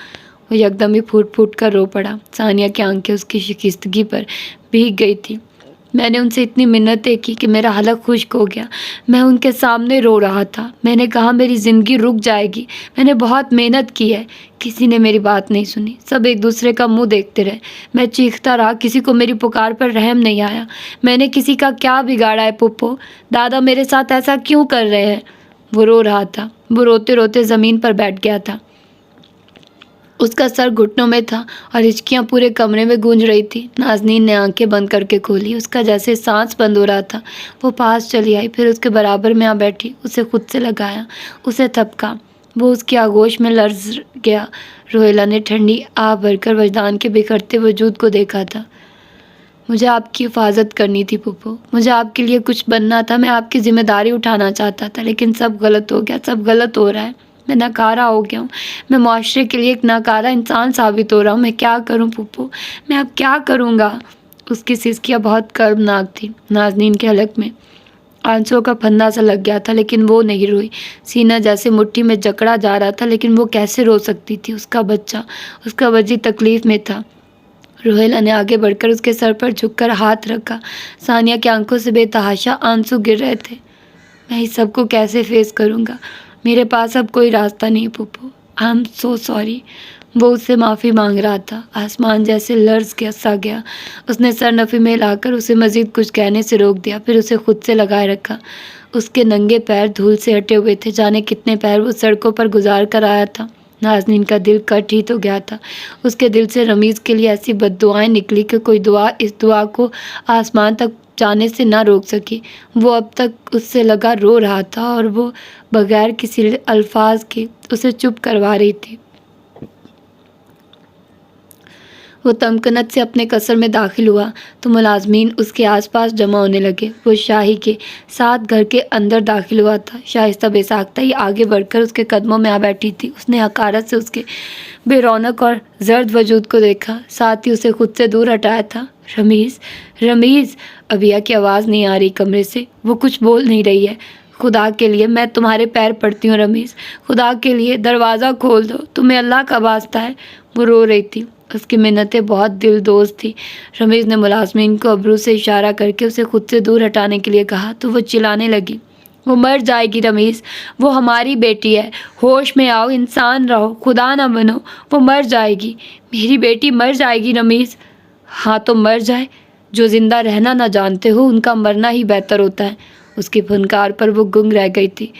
A: وہ یکدم ہی پھوٹ پھوٹ کر رو پڑا۔ ثانیہ کی آنکھیں اس کی شکستگی پر بھیگ گئی تھی۔ میں نے ان سے اتنی منتیں کی کہ میرا حلق خشک ہو گیا۔ میں ان کے سامنے رو رہا تھا۔ میں نے کہا میری زندگی رک جائے گی۔ میں نے بہت محنت کی ہے۔ کسی نے میری بات نہیں سنی۔ سب ایک دوسرے کا منہ دیکھتے رہے۔ میں چیختا رہا، کسی کو میری پکار پر رحم نہیں آیا۔ میں نے کسی کا کیا بگاڑا ہے پھوپھو؟ دادا میرے ساتھ ایسا کیوں کر رہے ہیں؟ وہ رو رہا تھا۔ وہ روتے روتے زمین پر بیٹھ گیا تھا۔ اس کا سر گھٹنوں میں تھا اور ہچکیاں پورے کمرے میں گونج رہی تھی۔ نازنین نے آنکھیں بند کر کے کھولی۔ اس کا جیسے سانس بند ہو رہا تھا۔ وہ پاس چلی آئی، پھر اس کے برابر میں آ بیٹھی، اسے خود سے لگایا، اسے تھپکا۔ وہ اس کی آغوش میں لرز گیا۔ روہیلہ نے ٹھنڈی آہ بھر کر وجدان کے بکھرتے وجود کو دیکھا تھا۔ مجھے آپ کی حفاظت کرنی تھی پھوپھو، مجھے آپ کے لیے کچھ بننا تھا، میں آپ کی ذمہ داری اٹھانا چاہتا تھا، لیکن سب غلط ہو گیا، سب غلط ہو رہا ہے۔ میں ناکارہ ہو گیا ہوں۔ میں معاشرے کے لیے ایک ناکارہ انسان ثابت ہو رہا ہوں۔ میں کیا کروں پھوپھو؟ میں اب کیا کروں گا؟ اس کی سسکیاں بہت کربناک تھی۔ نازنین کے حلق میں आंसुओं का फंदा सा लग गया था, लेकिन वो नहीं रोई। सीना जैसे मुट्ठी में जकड़ा जा रहा था, लेकिन वो कैसे रो सकती थी? उसका बच्ची तकलीफ में था। रोहेला ने आगे बढ़कर उसके सर पर झुककर हाथ रखा। सानिया की आंखों से बेतहाशा आंसू गिर रहे थे। मैं इस सबको कैसे फेस करूँगा? मेरे पास अब कोई रास्ता नहीं पुप्पू। I am so sorry. वो उससे माफ़ी मांग रहा था। आसमान जैसे लर्ज के सा गया। उसने सर नफ़ी में लाकर उसे मज़ीद कुछ कहने से रोक दिया, फिर उसे खुद से लगाए रखा। उसके नंगे पैर धूल से हटे हुए थे। जाने कितने पैर वो सड़कों पर गुजार कर आया था। नाज़नीन का दिल कट ही तो गया था। उसके दिल से रमीज़ के लिए ऐसी बद्दुआएं निकली कि कोई दुआ इस दुआ को आसमान तक जाने से ना रोक सकी। वो अब तक उससे लगा रो रहा था और वो बगैर किसी अल्फाज के उसे चुप करवा रही थी। वो तमकनत से अपने कसर में दाखिल हुआ तो मुलाजमीन उसके आसपास जमा होने लगे। वो शाही के साथ घर के अंदर दाखिल हुआ था। शाइस्ता बेसाख्ता ही आगे बढ़कर उसके कदमों में आ बैठी थी। उसने हकारत से उसके बेरौनक और जर्द वजूद को देखा, साथ ही उसे खुद से दूर हटाया था। रमीज़, रमीज़! अबिया की आवाज़ नहीं आ रही कमरे से। वो कुछ बोल नहीं रही है। खुदा के लिए मैं तुम्हारे पैर पड़ती हूँ रमीज़, खुदा के लिए दरवाज़ा खोल दो, तुम्हें अल्लाह का वास्ता है। वो रो रही थी। उसकी मिन्नतें बहुत दिलदोज़ थी। रमीज़ ने मुलाजमीन को अबरू से इशारा करके उसे खुद से दूर हटाने के लिए कहा तो वो चिल्लाने लगी। वो मर जाएगी रमीज़, वो हमारी बेटी है। होश में आओ, इंसान रहो, खुदा ना बनो। वो मर जाएगी, मेरी बेटी मर जाएगी रमीज़। हाँ तो मर जाए। जो ज़िंदा रहना ना जानते हो उनका मरना ही बेहतर होता है। उसकी फुनकार पर वो गुंग रह गई थी।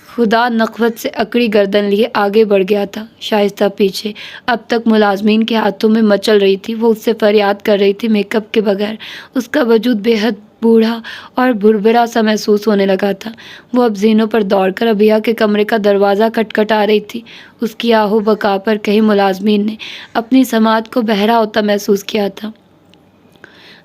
A: खुदा नक़वत से अकड़ी गर्दन लिए आगे बढ़ गया था। शाइस्ता पीछे अब तक मुलाजमीन के हाथों में मचल रही थी। वो उससे फरियाद कर रही थी मेकअप के बगैर। उसका वजूद बेहद बूढ़ा और भुरभुरा सा महसूस होने लगा था। वो अब ज़ीनों पर दौड़कर अबिया के कमरे का दरवाज़ा खटखटा रही थी। उसकी आहो बका पर कहीं मुलाजमीन ने अपनी समात को बहरा होता महसूस किया था।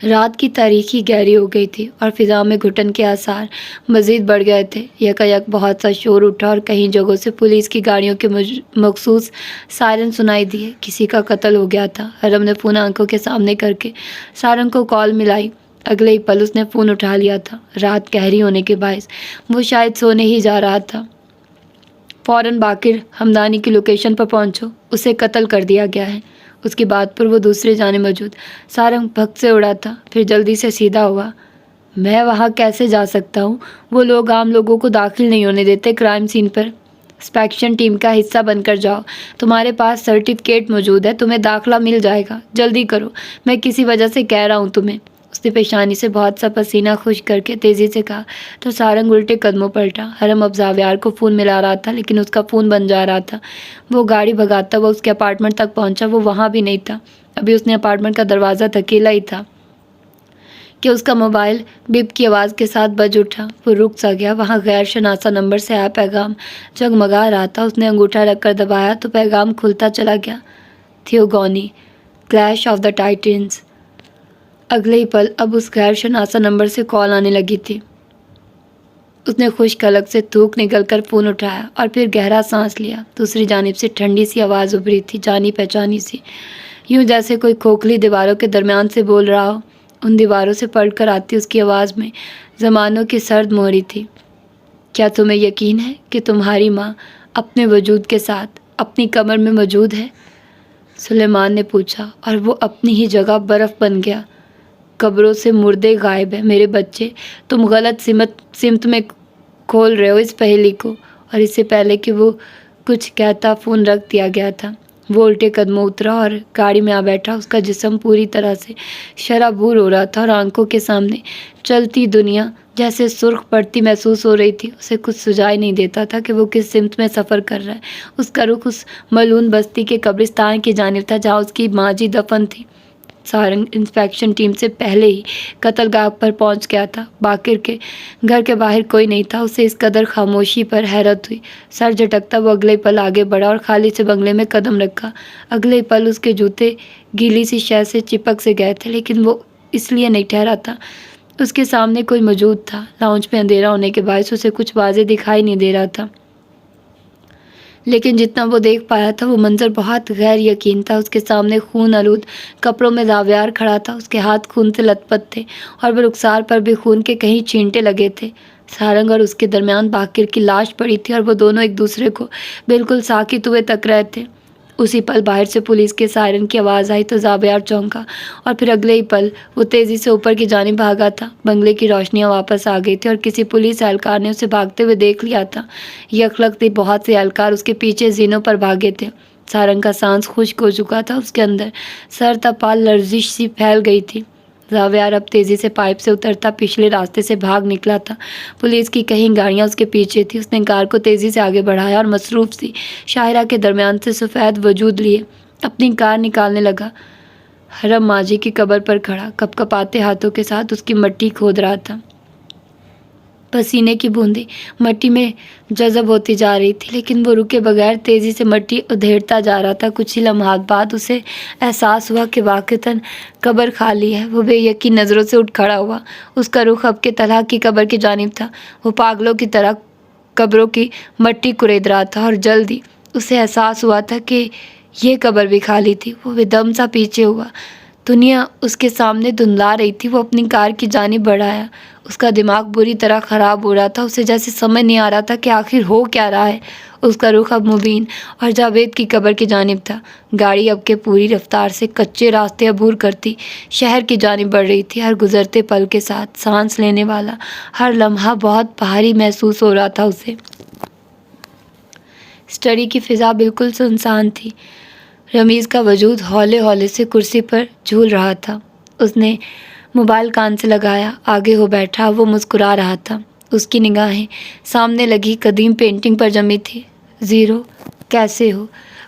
A: रात की तारीकी गहरी हो गई थी और फिज़ा में घुटन के आसार मज़ीद बढ़ गए थे। यकायक बहुत सा शोर उठा और कई जगहों से पुलिस की गाड़ियों के मखसूस सायरन सुनाई दिए। किसी का कत्ल हो गया था। हरम ने फ़ोन आंखों के सामने करके सारंग को कॉल मिलाई। अगले ही पल उसने फ़ोन उठा लिया था। रात गहरी होने के बायस वो शायद सोने ही जा रहा था। फ़ौरन बाकिर हमदानी की लोकेशन पर पहुँचो, उसे कत्ल कर दिया गया है। उसकी बात पर वो दूसरे जाने मौजूद सारंग भक्त से उड़ा था, फिर जल्दी से सीधा हुआ। मैं वहाँ कैसे जा सकता हूँ? वो लोग आम लोगों को दाखिल नहीं होने देते क्राइम सीन पर। इंस्पेक्शन टीम का हिस्सा बनकर जाओ, तुम्हारे पास सर्टिफिकेट मौजूद है, तुम्हें दाखिला मिल जाएगा। जल्दी करो, मैं किसी वजह से कह रहा हूँ तुम्हें। उसने पेशानी से बहुत सा पसीना खुश करके तेज़ी से कहा तो सारंग उल्टे कदमों पर उठा। हरम अब जावियार को फ़ोन मिला रहा था, लेकिन उसका फ़ोन बन जा रहा था। वो गाड़ी भगाता हुआ उसके अपार्टमेंट तक पहुंचा। वो वहाँ भी नहीं था। अभी उसने अपार्टमेंट का दरवाज़ा धकेला ही था कि उसका मोबाइल बिप की आवाज़ के साथ बज उठा। वो रुक सा गया। वहाँ गैर शनासा नंबर से आया पैगाम जगमगा रहा था। उसने अंगूठा रखकर दबाया तो पैगाम खुलता चला गया। थियोगोनी, क्लैश ऑफ द टाइटन्स। अगले ही पल अब उस गैर शनासा नंबर से कॉल आने लगी थी। उसने खुश्क हलक से थूक निकलकर फ़ोन उठाया और फिर गहरा सांस लिया। दूसरी जानिब से ठंडी सी आवाज़ उभरी थी, जानी पहचानी सी, यूं जैसे कोई खोखली दीवारों के दरमियान से बोल रहा हो। उन दीवारों से पढ़कर आती उसकी आवाज़ में ज़मानों की सर्द मोहरी थी। क्या तुम्हें यकीन है कि तुम्हारी माँ अपने वजूद के साथ अपनी कमर में मौजूद है? सुलेमान ने पूछा और वो अपनी ही जगह बर्फ़ बन गया। कब्रों से मुर्दे गायब है मेरे बच्चे। तुम गलत सिमत में खोल रहे हो इस पहेली को। और इससे पहले कि वो कुछ कहता फ़ोन रख दिया गया था। वो उल्टे कदमों उतरा और गाड़ी में आ बैठा। उसका जिस्म पूरी तरह से शराबूर हो रहा था और आंखों के सामने चलती दुनिया जैसे सुर्ख पड़ती महसूस हो रही थी। उसे कुछ सुझाई नहीं देता था कि वो किस सिमत में सफ़र कर रहा है। उसका रुख उस मलून बस्ती के कब्रिस्तान की जानिब था जहाँ उसकी माँ जी दफन थी। सारंग इंस्पेक्शन टीम से पहले ही कत्लगाह पर पहुंच गया था। बाकिर के घर के बाहर कोई नहीं था। उसे इस कदर खामोशी पर हैरत हुई। सर झटकता वो अगले पल आगे बढ़ा और खाली से बंगले में कदम रखा। अगले पल उसके जूते गीली सी शय से चिपक से गए थे, लेकिन वो इसलिए नहीं ठहरा था। उसके सामने कोई मौजूद था। लाउंज में अंधेरा होने के बायस उसे कुछ वाज़े दिखाई नहीं दे रहा था, لیکن جتنا وہ دیکھ پایا تھا وہ منظر بہت غیر یقین تھا۔ اس کے سامنے خون آلود کپڑوں میں زاویار کھڑا تھا، اس کے ہاتھ خون سے لت پت تھے اور وہ رخسار پر بھی خون کے کہیں چھینٹے لگے تھے۔ سارنگ اور اس کے درمیان باقر کی لاش پڑی تھی اور وہ دونوں ایک دوسرے کو بالکل ساکت ہوئے تک رہے تھے۔ اسی پل باہر سے پولیس کے سائرن کی آواز آئی تو زاویار چونکا اور پھر اگلے ہی پل وہ تیزی سے اوپر کی جانب بھاگا تھا۔ بنگلے کی روشنیاں واپس آ گئی تھی اور کسی پولیس اہلکار نے اسے بھاگتے ہوئے دیکھ لیا تھا۔ یکلختی بہت سے اہلکار اس کے پیچھے زینوں پر بھاگے تھے۔ سارنگ کا سانس خشک ہو چکا تھا، اس کے اندر سر تا پا لرزش سی پھیل گئی تھی۔ زاویار اب تیزی سے پائپ سے اترتا پچھلے راستے سے بھاگ نکلا تھا۔ پولیس کی کئی گاڑیاں اس کے پیچھے تھی۔ اس نے کار کو تیزی سے آگے بڑھایا اور مصروف سی شاہراہ کے درمیان سے سفید وجود لیے اپنی کار نکالنے لگا۔ حرم ماجی کی قبر پر کھڑا کپ کپاتے ہاتھوں کے ساتھ اس کی مٹی کھود رہا تھا۔ پسینے کی بوندیں مٹی میں جذب ہوتی جا رہی تھی، لیکن وہ رکے بغیر تیزی سے مٹی ادھیڑتا جا رہا تھا۔ کچھ ہی لمحات بعد اسے احساس ہوا کہ واقعتاً قبر خالی ہے۔ وہ بے یقین نظروں سے اٹھ کھڑا ہوا۔ اس کا رخ اب کے طلحہ کی قبر کی جانب تھا۔ وہ پاگلوں کی طرح قبروں کی مٹی کرید رہا تھا اور جلد ہی اسے احساس ہوا تھا کہ یہ قبر بھی خالی تھی۔ وہ بے دم سا پیچھے ہوا۔ دنیا اس کے سامنے دھندلا رہی تھی۔ وہ اپنی کار کی جانب بڑھایا۔ اس کا دماغ بری طرح خراب ہو رہا تھا۔ اسے جیسے سمجھ نہیں آ رہا تھا کہ آخر ہو کیا رہا ہے۔ اس کا رخ اب مبین اور جاوید کی قبر کی جانب تھا۔ گاڑی اب کے پوری رفتار سے کچے راستے عبور کرتی شہر کی جانب بڑھ رہی تھی۔ ہر گزرتے پل کے ساتھ سانس لینے والا ہر لمحہ بہت بھاری محسوس ہو رہا تھا اسے۔ اسٹڈی کی فضا بالکل سنسان تھی۔ رمیز کا وجود ہولے ہولے سے کرسی پر جھول رہا تھا۔ اس نے موبائل کان سے لگایا، آگے ہو بیٹھا۔ وہ مسکرا رہا تھا۔ اس کی نگاہیں سامنے لگی قدیم پینٹنگ پر جمی تھی۔ زیرو، کیسے ہو؟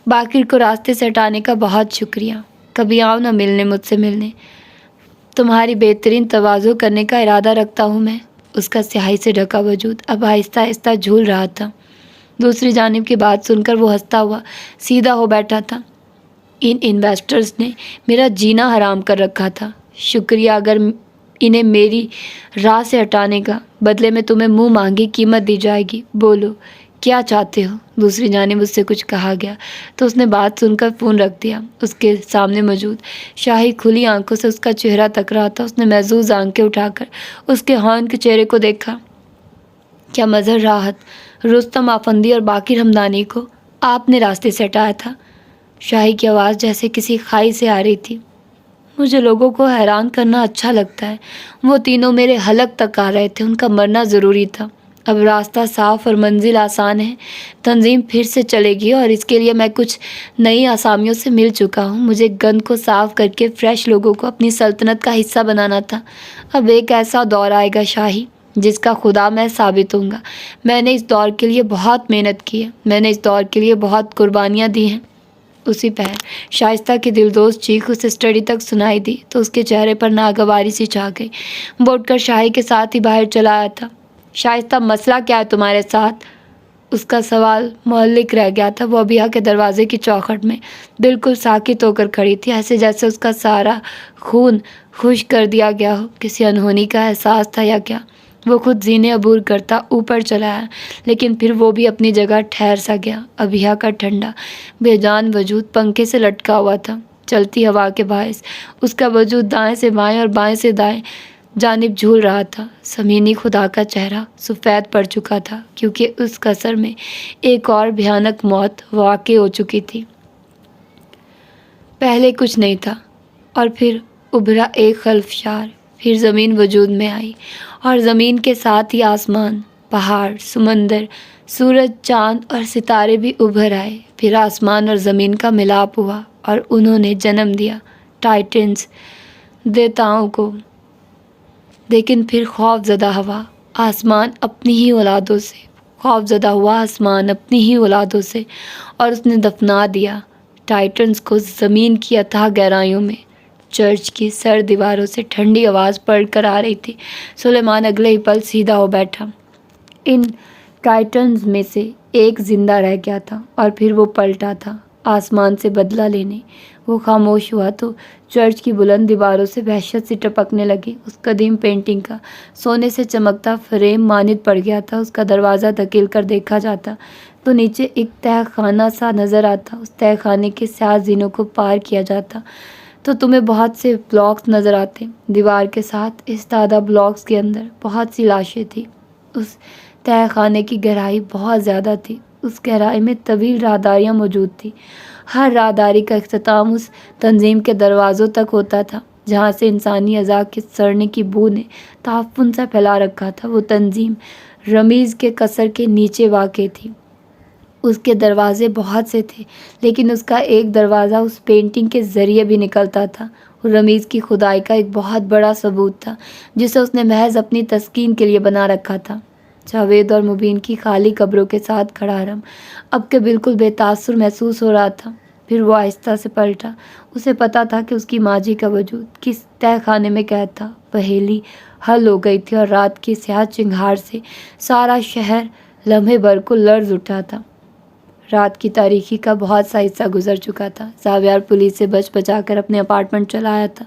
A: باقر کو راستے سے ہٹانے کا بہت شکریہ۔ کبھی آؤ نہ ملنے، مجھ سے ملنے۔ تمہاری بہترین تواضع کرنے کا ارادہ رکھتا ہوں میں۔ اس کا سیاہی سے ڈھکا وجود اب آہستہ آہستہ جھول رہا تھا۔ دوسری جانب کی بات سن کر وہ ہنستا ہوا سیدھا ہو بیٹھا تھا۔ ان انویسٹرز نے میرا جینا حرام کر رکھا تھا۔ شکریہ اگر انہیں میری راہ سے ہٹانے کا، بدلے میں تمہیں منہ مانگی قیمت دی جائے گی۔ بولو کیا چاہتے ہو؟ دوسری جانب اس سے کچھ کہا گیا تو اس نے بات سن کر فون رکھ دیا۔ اس کے سامنے موجود شاہی کھلی آنکھوں سے اس کا چہرہ تک رہا تھا۔ اس نے محظوظ آنکھیں اٹھا کر اس کے ہارن کے چہرے کو دیکھا۔ کیا مظہر راحت رستم آفندی اور باقر ہمدانی کو آپ نے راستے سے ہٹایا تھا؟ شاہی کی آواز جیسے کسی کھائی سے آ رہی تھی۔ مجھے لوگوں کو حیران کرنا اچھا لگتا ہے۔ وہ تینوں میرے حلق تک آ رہے تھے، ان کا مرنا ضروری تھا۔ اب راستہ صاف اور منزل آسان ہے۔ تنظیم پھر سے چلے گی اور اس کے لیے میں کچھ نئی آسامیوں سے مل چکا ہوں۔ مجھے گند کو صاف کر کے فریش لوگوں کو اپنی سلطنت کا حصہ بنانا تھا۔ اب ایک ایسا دور آئے گا شاہی جس کا خدا میں ثابت ہوں گا۔ میں نے اس دور کے لیے بہت محنت کی ہے، میں نے اس دور کے لیے بہت قربانیاں دی ہیں۔ اسی پہر شائستہ کی دلدوز چیخ اسے اسٹڈی تک سنائی دی تو اس کے چہرے پر ناگواری سی چھا گئی۔ وہ اٹھ کر شاہی کے ساتھ ہی باہر چلا آیا تھا۔ شائستہ، مسئلہ کیا ہے تمہارے ساتھ؟ اس کا سوال معلق رہ گیا تھا۔ وہ ابھیا کے دروازے کی چوکھٹ میں بالکل ساکت ہو کر کھڑی تھی، ایسے جیسے اس کا سارا خون خشک کر دیا گیا ہو۔ کسی انہونی کا احساس تھا یا کیا؟ وہ خود زینے عبور کرتا اوپر چلا آیا، لیکن پھر وہ بھی اپنی جگہ ٹھہر سا گیا۔ ابھیا کا ٹھنڈا بے جان وجود پنکھے سے لٹکا ہوا تھا۔ چلتی ہوا کے باعث اس کا وجود دائیں سے بائیں اور بائیں سے دائیں جانب جھول رہا تھا۔ سمینی خدا کا چہرہ سفید پڑ چکا تھا کیونکہ اس کا سر میں ایک اور بھیانک موت واقع ہو چکی تھی۔ پہلے کچھ نہیں تھا اور پھر ابھرا ایک خلفشار، پھر زمین وجود میں آئی اور زمین کے ساتھ ہی آسمان، پہاڑ، سمندر، سورج، چاند اور ستارے بھی ابھر آئے۔ پھر آسمان اور زمین کا ملاپ ہوا اور انہوں نے جنم دیا ٹائٹنز، دیوتاؤں کو۔ لیکن پھر خوف زدہ ہوا آسمان اپنی ہی اولادوں سے، خوف زدہ ہوا آسمان اپنی ہی اولادوں سے، اور اس نے دفنا دیا ٹائٹنز کو زمین کی اتھاہ گہرائیوں میں۔ چرچ کی سر دیواروں سے ٹھنڈی آواز پڑھ کر آ رہی تھی۔ سلیمان اگلے ہی پل سیدھا ہو بیٹھا۔ ان ٹائٹنز میں سے ایک زندہ رہ گیا تھا اور پھر وہ پلٹا تھا۔ आसमान से बदला लेने। वो खामोश हुआ तो चर्च की बुलंद दीवारों से वहशत सी टपकने लगी। उस कदीम पेंटिंग का सोने से चमकता फ्रेम मानित पड़ गया था। उसका दरवाज़ा धकेल कर देखा जाता तो नीचे एक तह खाना सा नज़र आता। उस तह खाने के स्याह जीनों को पार किया जाता तो तुम्हें बहुत से ब्लॉक्स नज़र आते। दीवार के साथ इस्तादा ब्लॉक्स के अंदर बहुत सी लाशें थी। उस तह खाने की गहराई बहुत ज़्यादा थी। उस गहराई में तवील राहदारियाँ मौजूद थी। हर राहदारी का इख्तिताम उस तंजीम के दरवाज़ों तक होता था जहाँ से इंसानी अज़ा के सड़ने की बू ने ताफ़ुन सा फैला रखा था। वो तंजीम रमीज़ के कसर के नीचे वाक़ थी। उसके दरवाजे बहुत से थे, लेकिन उसका एक दरवाज़ा उस पेंटिंग के ज़रिए भी निकलता था। वो रमीज़ की खुदाई का एक बहुत बड़ा सबूत था जिसे उसने महज अपनी तस्कीन के लिए बना रखा था। जावेद और मुबीन की खाली कब्रों के साथ खड़ा रम अब के बिल्कुल बेतासुर महसूस हो रहा था। फिर वो आहिस्ता से पलटा। उसे पता था कि उसकी माजी का वजूद किस तह खाने में कैद था। पहेली हल हो गई थी और रात की स्याह चिंगार से सारा शहर लम्हे भर को लर्ज उठा था। रात की तारीकी का बहुत सा हिस्सा गुजर चुका था। जावियार पुलिस से बच बचाकर अपने अपार्टमेंट चला आया था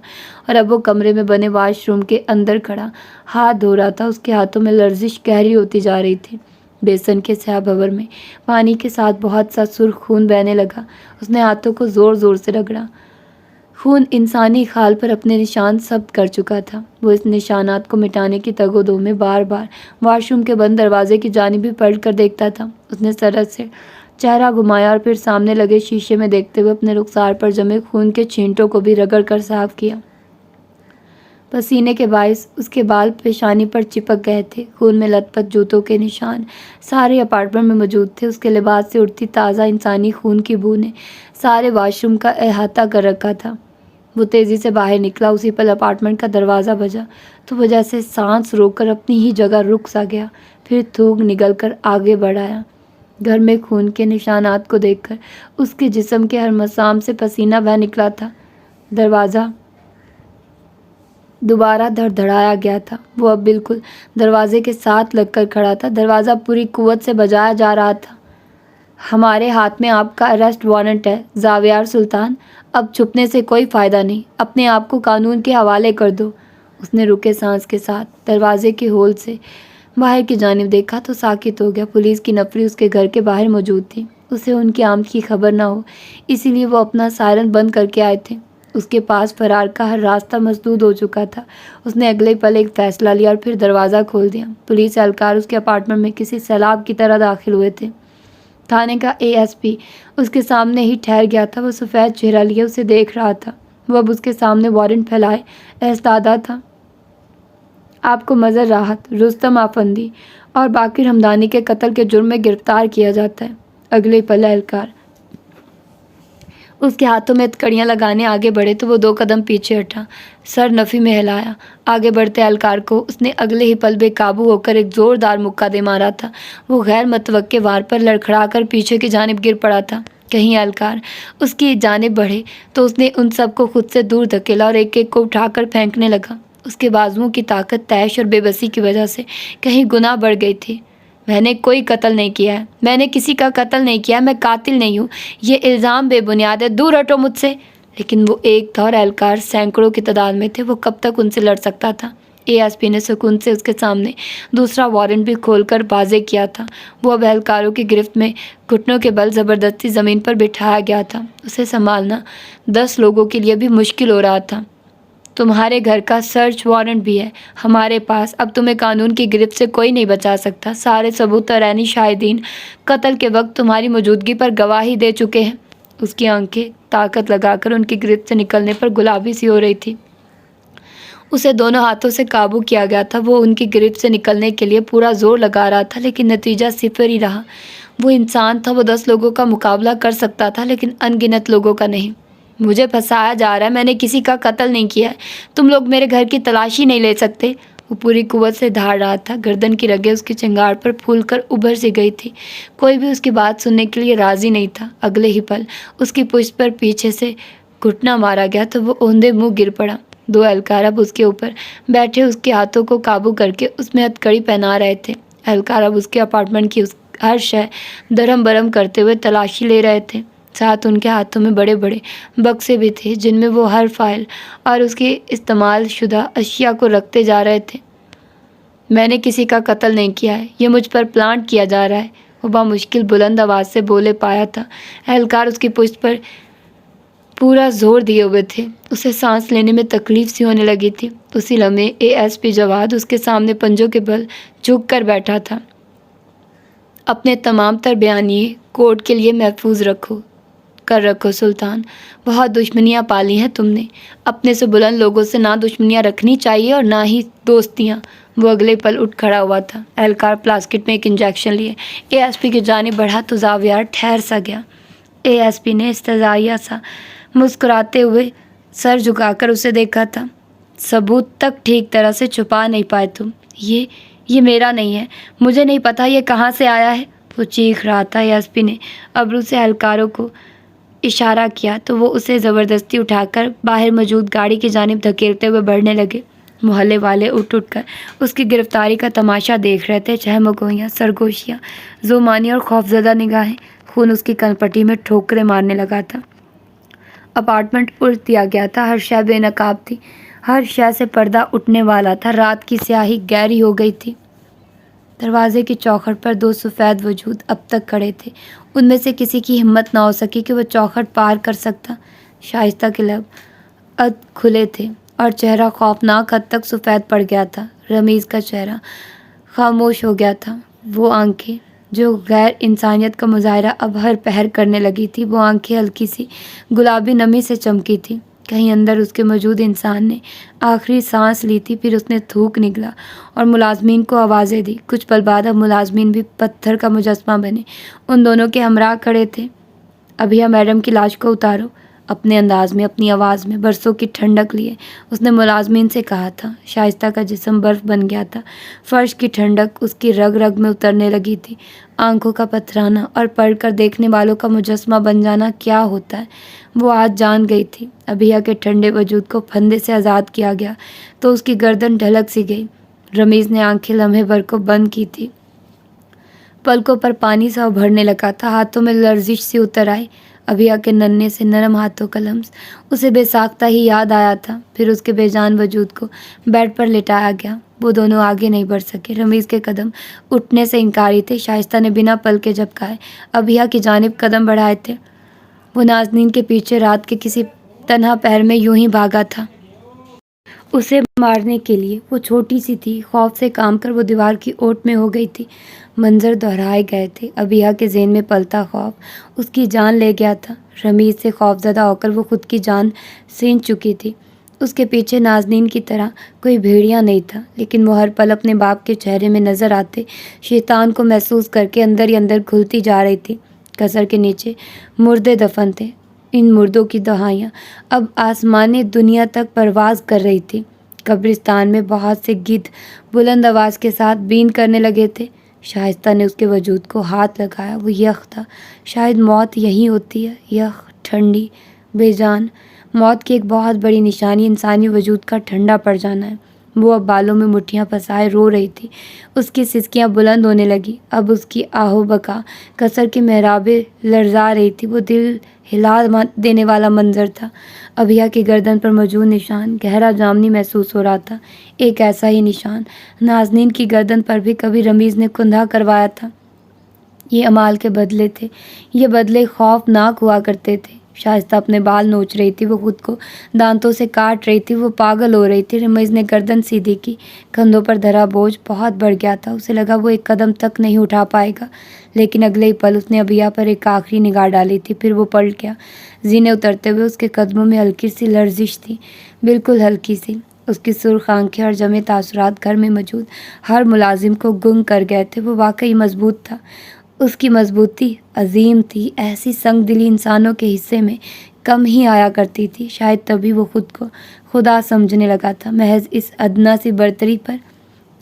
A: और अब वो कमरे में बने वॉशरूम के अंदर खड़ा हाथ धो रहा था। उसके हाथों में लर्जिश गहरी होती जा रही थी। बेसन के स्याह भंवर में पानी के साथ बहुत सा सुर्ख खून बहने लगा। उसने हाथों को ज़ोर ज़ोर से रगड़ा। खून इंसानी खाल पर अपने निशान सब्त कर चुका था। वो इस निशानात को मिटाने की तगोदो में बार बार वॉशरूम के बंद दरवाजे की जानिब भी पलट कर देखता था। उसने सरहद से चेहरा घुमाया और फिर सामने लगे शीशे में देखते हुए अपने रुखसार पर जमे खून के छींटों को भी रगड़ कर साफ किया। पसीने के बायस उसके बाल पेशानी पर चिपक गए थे। खून में लथपथ जूतों के निशान सारे अपार्टमेंट में मौजूद थे। उसके लिबास से उठती ताज़ा इंसानी खून की बू ने सारे वॉशरूम का अहाता कर रखा था। वो तेज़ी से बाहर निकला। उसी पल अपार्टमेंट का दरवाज़ा बजा तो वो जैसे सांस रोककर अपनी ही जगह रुक सा गया। फिर थूक निगल कर आगे बढ़ाया। घर में खून के निशानात को देखकर उसके जिस्म के हर मसाम से पसीना बह निकला था। दरवाज़ा दोबारा धड़धड़ाया गया था। वो अब बिल्कुल दरवाजे के साथ लगकर खड़ा था। दरवाज़ा पूरी कुव्वत से बजाया जा रहा था। हमारे हाथ में आपका अरेस्ट वारंट है जावियार सुल्तान। अब छुपने से कोई फ़ायदा नहीं। अपने आप को कानून के हवाले कर दो। उसने रुके सांस के साथ दरवाजे के होल से बाहर की जानिब देखा तो साकित हो गया। पुलिस की नफरी उसके घर के बाहर मौजूद थी। उसे उनकी आमद की खबर ना हो, इसीलिए वो अपना सायरन बंद करके आए थे। उसके पास फरार का हर रास्ता मसदूद हो चुका था। उसने अगले पल एक फ़ैसला लिया और फिर दरवाज़ा खोल दिया। पुलिस एहलकार उसके अपार्टमेंट में किसी सैलाब की तरह दाखिल हुए थे। थाने का एएसपी उसके सामने ही ठहर गया था। वो सफ़ेद चेहरा लिए उसे देख रहा था। वो अब उसके सामने वारंट फैलाए एस्तादा था। आपको मज़र राहत रुस्तम आफंदी और बाकिर हमदानी के कत्ल के जुर्म में गिरफ्तार किया जाता है। अगले पल एहलकार उसके हाथों में कड़ियाँ लगाने आगे बढ़े तो वो 2 कदम पीछे हटा, सर नफ़ी में हिलाया। आगे बढ़ते एहलकार को उसने अगले ही पल बेकाबू होकर एक ज़ोरदार मुक्का दे मारा था। वो गैर मतवक्के वार पर लड़खड़ा कर पीछे की जानिब गिर पड़ा था। कहीं एहलकार उसकी जानिब बढ़े तो उसने उन सबको खुद से दूर धकेला और एक एक को उठाकर फेंकने लगा। उसके बाजुओं की ताकत तैश और बेबसी की वजह से कहीं गुना बढ़ गई थी। मैंने कोई कत्ल नहीं किया है। मैंने किसी का कत्ल नहीं किया है। मैं कातिल नहीं हूँ। ये इल्ज़ाम बेबुनियाद है। दूर हटो मुझसे। लेकिन वो एक था और एहलकार सैकड़ों की तादाद में थे। वो कब तक उनसे लड़ सकता था। एएसपी ने सुकून से उसके सामने दूसरा वारंट भी खोलकर वाज़े किया था। वो अब एहलकारों की गिरफ्त में घुटनों के बल ज़बरदस्ती ज़मीन पर बिठाया गया था। उसे संभालना 10 लोगों के लिए भी मुश्किल हो रहा था। तुम्हारे घर का सर्च वारंट भी है हमारे पास। अब तुम्हें कानून की गिरफ्त से कोई नहीं बचा सकता। सारे सबूत और ऐनी शाहिदीन कत्ल के वक्त तुम्हारी मौजूदगी पर गवाही दे चुके हैं। उसकी आंखें ताकत लगाकर उनकी गिरफ्त से निकलने पर गुलाबी सी हो रही थी। उसे दोनों हाथों से काबू किया गया था। वो उनकी गिरफ्त से निकलने के लिए पूरा जोर लगा रहा था, लेकिन नतीजा सिफर ही रहा। वो इंसान था। वो 10 लोगों का मुकाबला कर सकता था, लेकिन अनगिनत लोगों का नहीं। मुझे फंसाया जा रहा है। मैंने किसी का कत्ल नहीं किया है। तुम लोग मेरे घर की तलाशी नहीं ले सकते। वो पूरी कुव्वत से धाड़ रहा था। गर्दन की रगें उसकी चिंगार पर फूलकर उभर सी गई थी। कोई भी उसकी बात सुनने के लिए राज़ी नहीं था। अगले ही पल उसकी पुष्ट पर पीछे से घुटना मारा गया तो वो औंधे मुँह गिर पड़ा। 2 एहलकार अब उसके ऊपर बैठे उसके हाथों को काबू करके उसमें हथकड़ी पहना रहे थे। एहलकार अब उसके अपार्टमेंट की हर शय दरम बरम करते हुए तलाशी ले रहे थे। ساتھ ان کے ہاتھوں میں بڑے بڑے بکسے بھی تھے جن میں وہ ہر فائل اور اس کے استعمال شدہ اشیاء کو رکھتے جا رہے تھے۔ میں نے کسی کا قتل نہیں کیا ہے، یہ مجھ پر پلانٹ کیا جا رہا ہے، وہ بامشکل بلند آواز سے بولے پایا تھا۔ اہلکار اس کی پشت پر پورا زور دیے ہوئے تھے، اسے سانس لینے میں تکلیف سی ہونے لگی تھی۔ اسی لمحے ASP جواد اس کے سامنے پنجوں کے بل جھک کر بیٹھا تھا۔ اپنے تمام تر بیانیے کورٹ کے لیے محفوظ رکھو سلطان، بہت دشمنیاں پالی ہیں تم نے، اپنے سے بلند لوگوں سے نہ دشمنیاں رکھنی چاہیے اور نہ ہی دوستیاں۔ وہ اگلے پل اٹھ کھڑا ہوا تھا۔ اہلکار پلاسکٹ میں ایک انجیکشن لیے ASP کی جانب بڑھا تو زاویار ٹھہر سا گیا۔ ASP نے استزائیہ سا مسکراتے ہوئے سر جھکا کر اسے دیکھا تھا۔ ثبوت تک ٹھیک طرح سے چھپا نہیں پائے تم، یہ میرا نہیں ہے، مجھے نہیں پتا یہ کہاں سے آیا ہے، وہ چیخ رہا تھا۔ ASP نے ابرو سے اہلکاروں کو اشارہ کیا تو وہ اسے زبردستی اٹھا کر باہر موجود گاڑی کی جانب دھکیلتے ہوئے بڑھنے لگے۔ محلے والے اٹھ کر اس کی گرفتاری کا تماشا دیکھ رہے تھے۔ چہمگوئیاں، سرگوشیاں، زومانی اور خوفزدہ نگاہیں، خون اس کی کنپٹی میں ٹھوکریں مارنے لگا تھا۔ اپارٹمنٹ الٹ دیا گیا تھا، ہر شے بے نقاب تھی، ہر شے سے پردہ اٹھنے والا تھا۔ رات کی سیاہی گہری ہو گئی تھی۔ دروازے کی چوکھٹ پر دو سفید وجود اب تک کھڑے تھے، ان میں سے کسی کی ہمت نہ ہو سکی کہ وہ چوکھٹ پار کر سکتا۔ شائستہ کے لب اد کھلے تھے اور چہرہ خوفناک حد تک سفید پڑ گیا تھا۔ رمیز کا چہرہ خاموش ہو گیا تھا۔ وہ آنکھیں جو غیر انسانیت کا مظاہرہ اب ہر پہر کرنے لگی تھی، وہ آنکھیں ہلکی سی گلابی نمی سے چمکی تھی۔ کہیں اندر اس کے موجود انسان نے آخری سانس لی تھی، پھر اس نے تھوک نگلا اور ملازمین کو آوازیں دی۔ کچھ پل بعد اب ملازمین بھی پتھر کا مجسمہ بنے ان دونوں کے ہمراہ کھڑے تھے۔ ابھیا میڈم کی لاش کو اتارو، اپنے انداز میں، اپنی آواز میں برسوں کی ٹھنڈک لیے اس نے ملازمین سے کہا تھا۔ شائستہ کا جسم برف بن گیا تھا، فرش کی ٹھنڈک اس کی رگ رگ میں اترنے لگی تھی۔ آنکھوں کا پتھرانا اور پڑھ کر دیکھنے والوں کا مجسمہ بن جانا کیا ہوتا ہے وہ آج جان گئی تھی۔ ابھیا کے ٹھنڈے وجود کو پھندے سے آزاد کیا گیا تو اس کی گردن ڈھلک سی گئی۔ رمیز نے آنکھیں لمحے بھر کو بند کی تھی، پلکوں پر پانی سا ابھرنے لگا تھا، ہاتھوں میں لرزش سی اتر آئی۔ ابھیا کے ننھے سے نرم ہاتھوں کا لمس اسے بے ساختہ ہی یاد آیا تھا۔ پھر اس کے بے جان وجود کو بیڈ پر لٹایا گیا۔ وہ دونوں آگے نہیں بڑھ سکے۔ رمیز کے قدم اٹھنے سے انکاری تھے۔ شائستہ نے بنا پلکے جھپکائے ابھیا کی جانب قدم بڑھائے تھے۔ وہ نازنین کے پیچھے رات کے کسی تنہا پہر میں یوں ہی بھاگا تھا۔ اسے مارنے کے لیے وہ چھوٹی سی تھی، خوف سے کام کر وہ دیوار کی اوٹ میں ہو گئی تھی۔ منظر دہرائے گئے تھے۔ ابھیا کے ذہن میں پلتا خوف اس کی جان لے گیا تھا۔ رمیز سے خوفزدہ ہو کر وہ خود کی جان سین چکی تھی۔ اس کے پیچھے نازنین کی طرح کوئی بھیڑیا نہیں تھا، لیکن وہ ہر پل اپنے باپ کے چہرے میں نظر آتے شیطان کو محسوس کر کے اندر ہی اندر گھلتی جا رہی تھی۔ قصر کے نیچے مردے دفن تھے۔ ان مردوں کی دہائیاں اب آسمانی دنیا تک پرواز کر رہی تھی۔ قبرستان میں بہت سے گدھ بلند آواز کے ساتھ بین کرنے لگے تھے۔ شائستہ نے اس کے وجود کو ہاتھ لگایا۔ وہ یخ تھا۔ شاید موت یہی ہوتی ہے، یخ، ٹھنڈی، بے جان۔ موت کی ایک بہت بڑی نشانی انسانی وجود کا ٹھنڈا پڑ جانا ہے۔ وہ اب بالوں میں مٹھیاں پھنسائے رو رہی تھی۔ اس کی سسکیاں بلند ہونے لگی۔ اب اس کی آہو بکا قصر کی محرابیں لرزا رہی تھی۔ وہ دل ہلا دینے والا منظر تھا۔ ابھیا کی گردن پر موجود نشان گہرا جامنی محسوس ہو رہا تھا۔ ایک ایسا ہی نشان نازنین کی گردن پر بھی کبھی رمیز نے کندھا کروایا تھا۔ یہ اعمال کے بدلے تھے۔ یہ بدلے خوفناک ہوا کرتے تھے۔ شائستہ اپنے بال نوچ رہی تھی، وہ خود کو دانتوں سے کاٹ رہی تھی، وہ پاگل ہو رہی تھی۔ رمیز نے گردن سیدھی کی۔ کندھوں پر دھرا بوجھ بہت بڑھ گیا تھا۔ اسے لگا وہ ایک قدم تک نہیں اٹھا پائے گا، لیکن اگلے ہی پل اس نے ابھیا پر ایک آخری نگاہ ڈالی تھی۔ پھر وہ پلٹ گیا۔ زینے اترتے ہوئے اس کے قدموں میں ہلکی سی لرزش تھی، بالکل ہلکی سی۔ اس کی سرخ آنکھیں اور جمے تاثرات گھر میں موجود ہر ملازم کو گنگ کر گئے تھے۔ وہ واقعی مضبوط تھا۔ اس کی مضبوطی عظیم تھی، ایسی سنگ دلی انسانوں کے حصے میں کم ہی آیا کرتی تھی۔ شاید تبھی وہ خود کو خدا سمجھنے لگا تھا، محض اس ادنا سی برتری پر۔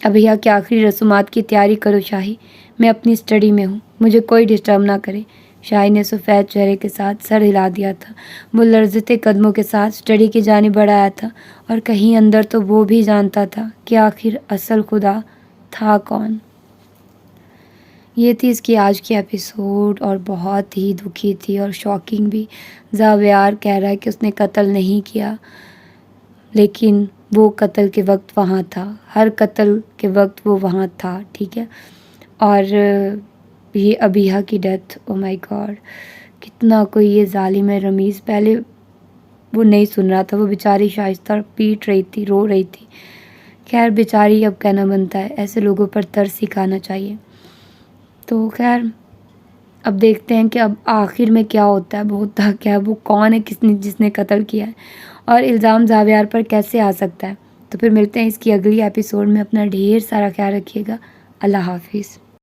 A: ابھیا کی آخری رسومات کی تیاری کرو شاہی، میں اپنی اسٹڈی میں ہوں، مجھے کوئی ڈسٹرب نہ کرے۔ شاہی نے سفید چہرے کے ساتھ سر ہلا دیا تھا۔ وہ لرزتے قدموں کے ساتھ اسٹڈی کی جانب بڑھایا تھا، اور کہیں اندر تو وہ بھی جانتا تھا کہ آخر اصل خدا تھا کون۔ یہ تھی اس کی آج کی ایپیسوڈ، اور بہت ہی دکھی تھی اور شاکنگ بھی۔ زاویار کہہ رہا ہے کہ اس نے قتل نہیں کیا، لیکن وہ قتل کے وقت وہاں تھا، ہر قتل کے وقت وہ وہاں تھا، ٹھیک ہے۔ اور یہ ابیحہ کی ڈیتھ، او مائی گاڈ، کتنا کوئی یہ ظالم ہے رمیز۔ پہلے وہ نہیں سن رہا تھا، وہ بیچاری شائستہ پیٹ رہی تھی، رو رہی تھی۔ خیر بیچاری، اب کہنا بنتا ہے، ایسے لوگوں پر ترس سکھانا چاہیے۔ تو خیر اب دیکھتے ہیں کہ اب آخر میں کیا ہوتا ہے، وہ ہوتا کیا ہے، وہ کون ہے جس نے قتل کیا ہے، اور الزام زاویار پر کیسے آ سکتا ہے۔ تو پھر ملتے ہیں اس کی اگلی ایپیسوڈ میں۔ اپنا ڈھیر سارا خیال رکھیے گا۔ اللہ حافظ۔